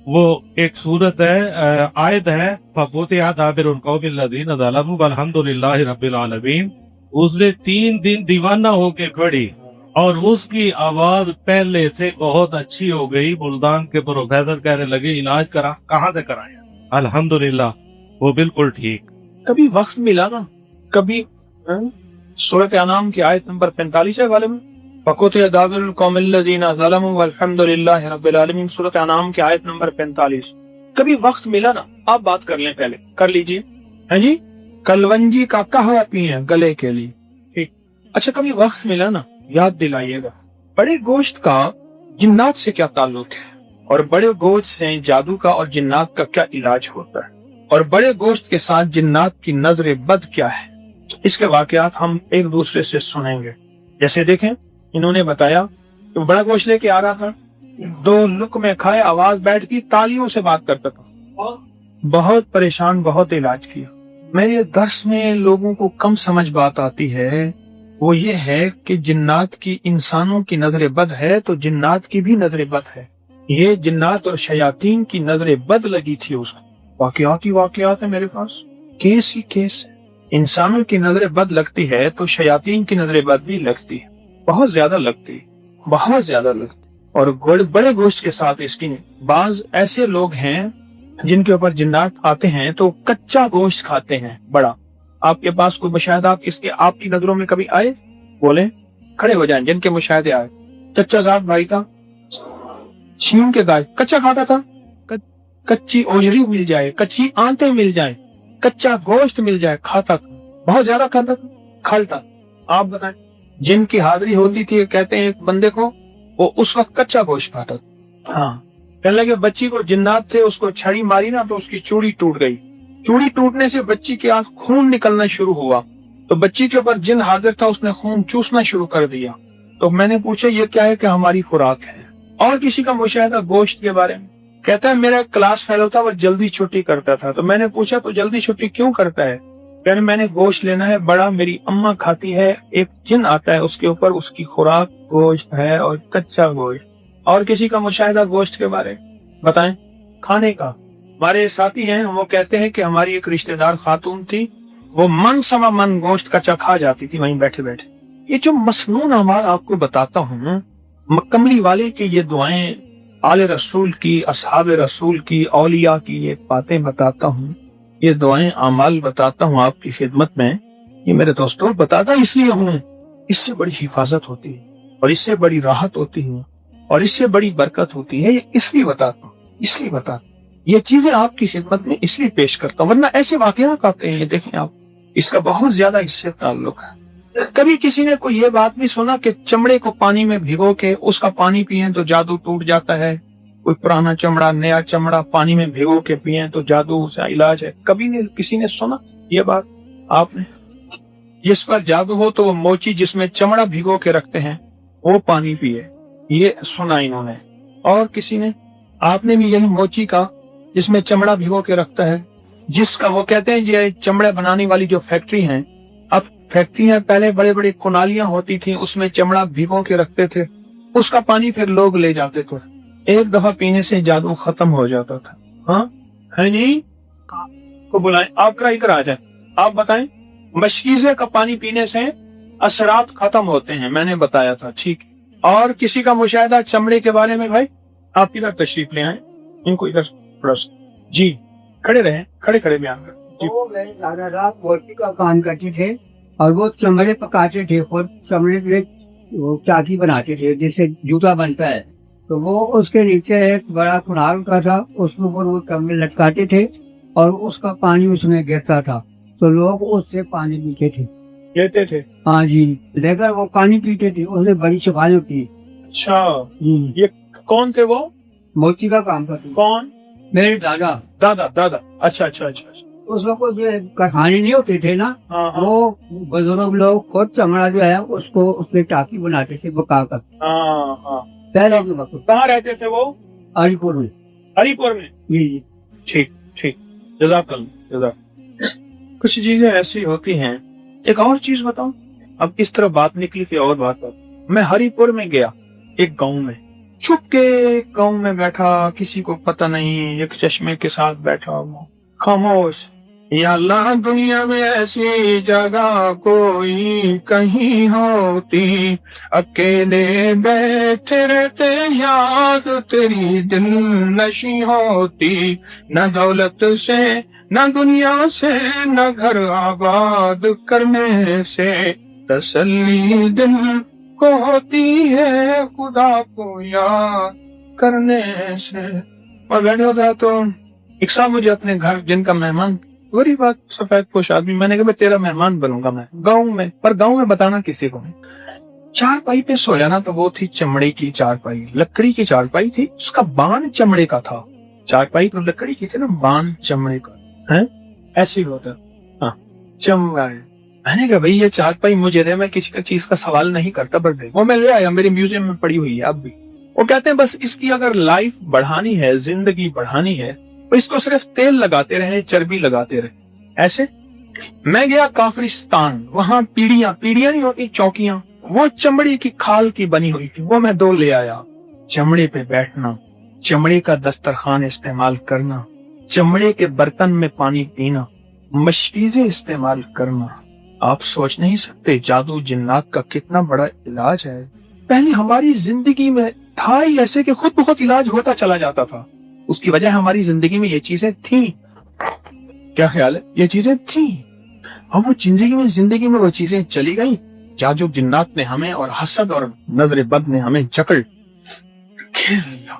वो एक सूरत है, आयत है, फबूतियात आबिरुन कौमिल लज़ीना ज़लमू वल्हम्दुलिल्लाहि रब्बिल आलमीन। उसने 3 दिन दीवाना होके खड़ी, और उसकी आवाज पहले से बहुत अच्छी हो गई। मुल्तान के प्रोफेसर कहने लगे इलाज करा, कहाँ से कराया? अल्हम्दुलिल्लाह, वो बिल्कुल ठीक। कभी वक्त मिला ना, कभी सूरत अनाम की आयत नंबर 45 है वाले में, फकुतिया दाबिरुल कौमिल लज़ीना ज़लमू वल्हम्दुलिल्लाहि रब्बिल आलमीन, सूरत अनाम की आयत नंबर 45। कभी वक्त मिला ना, आप बात कर लें, पहले कर लीजिए। है जी, कलवंजी का कहवा पिए गले के लिए, ठीक। अच्छा, कभी वक्त मिला ना, याद दिलाइएगा, बड़े गोश्त का जिन्नात से क्या ताल्लुक है, और बड़े गोश्त से जादू का और जिन्नात का क्या इलाज होता है, और बड़े गोश्त के साथ जिन्नात की नजर बद क्या है, इसके वाकयात हम एक दूसरे से सुनेंगे। जैसे देखें, इन्होंने बताया कि बड़ा गोश्त लेके आ रहा था, 2 लुक़मे खाए, आवाज बैठ गई, तालियों से बात करता था, बहुत परेशान, बहुत इलाज किया। मेरे दर्स में लोगों को कम समझ बात आती है, वो ये है कि जिन्नात की इंसानों की नजर बद है तो जिन्नात की भी नजर बद है। ये जिन्नात और शयातीन की नजर बद लगी थी उसको। वाकयात ही वाकयात है मेरे पास, केस ही केस है। इंसानों की नजर बद लगती है तो शयातीन की नजर बद भी लगती है, बहुत ज्यादा लगती है, बहुत ज्यादा लगती। और बड़े गोश्त के साथ इसकी बाज ऐसे लोग हैं जिनके ऊपर जिन्नात आते हैं तो कच्चा गोश्त खाते हैं बड़ा। आपके पास कोई मुशाहिदा आप इसके आपकी नजरों में कभी आए? बोले, खड़े हो जाएं जिनके मुशाहिदे आए। चच्चा साहब भाई था, छीन के गाय कच्चा खाता था, कच्ची ओजरी मिल जाए, कच्ची आंतें मिल जाए, कच्चा गोश्त मिल जाए, खाता था, बहुत ज्यादा खाता था, खालता। आप बताएं, जिनकी हाजिरी होती थी कहते हैं एक बंदे को, वो उस वक्त कच्चा गोश्त खाता था। हाँ, कहने लगे बच्ची को जिन्नात थे, उसको छड़ी मारी ना तो उसकी चूड़ी टूट गई। चूड़ी टूटने से बच्ची के आंख खून निकलना शुरू हुआ, तो बच्ची के ऊपर जिन हाजिर था उसने खून चूसना शुरू कर दिया। तो मैंने पूछा ये क्या है? कि हमारी खुराक है। और किसी का मुशाहिदा गोश्त के बारे में, कहता है मेरा क्लास फेलो था, वो जल्दी छुट्टी करता था। तो मैंने पूछा तो जल्दी छुट्टी क्यों करता है? कहने मैंने गोश्त लेना है बड़ा, मेरी अम्मा खाती है, एक जिन आता है उसके ऊपर, उसकी खुराक गोश्त है और कच्चा गोश्त। और किसी का मुशाहिदा गोश्त के बारे में बताएं, खाने का ہمارے ساتھی ہیں، وہ کہتے ہیں کہ ہماری ایک رشتہ دار خاتون تھی، وہ من سوا من گوشت کچا کھا جاتی تھی وہیں بیٹھے بیٹھے۔ یہ جو مسنون اعمال آپ کو بتاتا ہوں، کملی والے کی یہ دعائیں، آل رسول کی، اصحاب رسول کی، اولیاء کی یہ باتیں بتاتا ہوں، یہ دعائیں اعمال بتاتا ہوں آپ کی خدمت میں، یہ میرے دوستوں بتاتا اس لیے ہوں، اس سے بڑی حفاظت ہوتی ہے اور اس سے بڑی راحت ہوتی ہے اور اس سے بڑی برکت ہوتی ہے، یہ اس لیے بتاتا ہوں، اس لیے بتاتا ہوں یہ چیزیں آپ کی خدمت میں اس لیے پیش کرتا ہوں، ورنہ ایسے واقعات آتے ہیں، یہ دیکھیں آپ، اس کا بہت زیادہ اس سے تعلق ہے۔ کبھی کسی نے کوئی یہ بات نہیں سنا کہ چمڑے کو پانی میں بھگو کے اس کا پانی پیئیں تو جادو ٹوٹ جاتا ہے، کوئی پرانا چمڑا نیا چمڑا پانی میں بھگو کے پیئیں تو جادو سے علاج ہے؟ کبھی نہیں کسی نے سنا یہ بات آپ نے؟ جس پر جادو ہو تو وہ موچی جس میں چمڑا بھگو کے رکھتے ہیں وہ پانی پیے، یہ سنا انہوں نے۔ اور کسی نے، آپ نے بھی یہی موچی کا جس میں چمڑا بھگو کے رکھتا ہے، جس کا وہ کہتے ہیں یہ چمڑے بنانے والی جو فیکٹری ہیں، اب فیکٹری ہیں، پہلے بڑے بڑے کنالیاں ہوتی تھیں، اس میں چمڑا بھگو کے رکھتے تھے، اس کا پانی پھر لوگ لے جاتے تھے، ایک دفعہ پینے سے جادو ختم ہو جاتا تھا۔ ہاں ہے نہیں کو بلائیں، آپ کا ادھر آ جائیں، آپ بتائیں۔ مشکیزے کا پانی پینے سے اثرات ختم ہوتے ہیں، میں نے بتایا تھا، ٹھیک۔ اور کسی کا مشاہدہ چمڑے کے بارے میں، بھائی آپ ادھر تشریف لے آئیں، ان کو ادھر تھوڑا سا، جی کھڑے رہیں، کھڑے کھڑے بیان کریں۔ جی وہ میرے دادا رات موٹی کا کام کرتے تھے اور وہ چمڑے پکاتے تھے، خود چمڑے کے وہ چاقی بناتے تھے جس سے جوتا بنتا ہے، تو وہ اس کے نیچے ایک بڑا کنار ہوتا تھا، اس کے اوپر وہ چمڑے لٹکاتے تھے اور اس کا پانی اس میں گرتا تھا تو لوگ اس سے پانی پیتے تھے، کہتے تھے ہاں جی، لے کر وہ پانی پیتے تھے، اس سے بڑی صفائی ہوتی ہے اچھا۔ جی۔ یہ کون تھے وہ؟ موچی کا کام کرتے تھے کون؟ میرے دادا۔ دادا دادا، اچھا اچھا اچھا اچھا۔ اس وقت جو کارخانے نہیں ہوتے تھے نا، ہاں ہاں وہ بزرگ لوگ خود چمڑا جو ہے اس کو اس میں ٹاکی بناتے تھے بکا کر، ہاں ہاں۔ پہلے کے وقت کہاں رہتے تھے وہ؟ علی پور میں۔ ہری پور میں؟ جی جی۔ ٹھیک ٹھیک، جزاک اللہ جزاک۔ کچھ چیزیں ایسی ہوتی ہیں۔ ایک اور چیز بتاؤں، اب اس طرح بات نکلی تھی اور بات میں ہری پور میں گیا، ایک گاؤں میں، چھپ کے گاؤں میں بیٹھا، کسی کو پتہ نہیں، ایک چشمے کے ساتھ بیٹھا ہوا خاموش۔ یا اللہ دنیا میں ایسی جگہ کوئی کہیں ہوتی، اکیلے بیٹھے رہتے یاد تیری دل نشی ہوتی، نہ دولت سے نہ دنیا سے نہ گھر آباد کرنے سے تسلی دل کو ہوتی ہے خدا کو یاد کرنے سے۔ اور بیٹھا تھا تو ایک صاحب مجھے اپنے گھر، جن کا مہمان، غریب بات، سفید پوش آدمی، میں نے کہا میں تیرا مہمان بنوں گا، میں گاؤں میں، پر گاؤں میں بتانا کسی کو نہیں۔ چارپائی پہ سویا نا، تو وہ تھی چمڑے کی چارپائی، لکڑی کی چارپائی تھی، اس کا بان چمڑے کا تھا، چارپائی تو لکڑی کی تھی نا، بان چمڑے کا ہے، ایسی ہوتا، ہاں چمڑا ہے۔ میں نے کہا بھائی یہ چارپائی مجھے دے، میں کسی کا چیز کا سوال نہیں کرتا، بٹ وہ میں لے آیا، میرے میوزیم میں پڑی ہوئی ہے اب بھی۔ وہ کہتے ہیں بس اس کی اگر لائف بڑھانی ہے، زندگی بڑھانی ہے، تو اس کو صرف تیل لگاتے رہے، چربی لگاتے رہے، ایسے۔ میں گیا کافرستان، وہاں پیڑیاں نہیں ہوتی، چوکیاں، وہ چمڑی کی کھال کی بنی ہوئی تھی، وہ میں 2 لے آیا۔ چمڑے پہ بیٹھنا، چمڑے کا دسترخوان استعمال کرنا، چمڑے کے برتن میں پانی پینا، مشکیزیں استعمال کرنا، آپ سوچ نہیں سکتے جادو جنات کا کتنا بڑا علاج ہے۔ پہلے ہماری زندگی میں تھا ہی ایسے کہ خود بخود علاج ہوتا چلا جاتا تھا، اس کی وجہ ہماری زندگی میں یہ چیزیں تھیں۔ کیا خیال ہے؟ یہ چیزیں تھیں، اور وہ زندگی میں وہ چیزیں چلی گئی، جادو جنات نے ہمیں اور حسد اور نظر بد نے ہمیں جکڑ کھیل لیا۔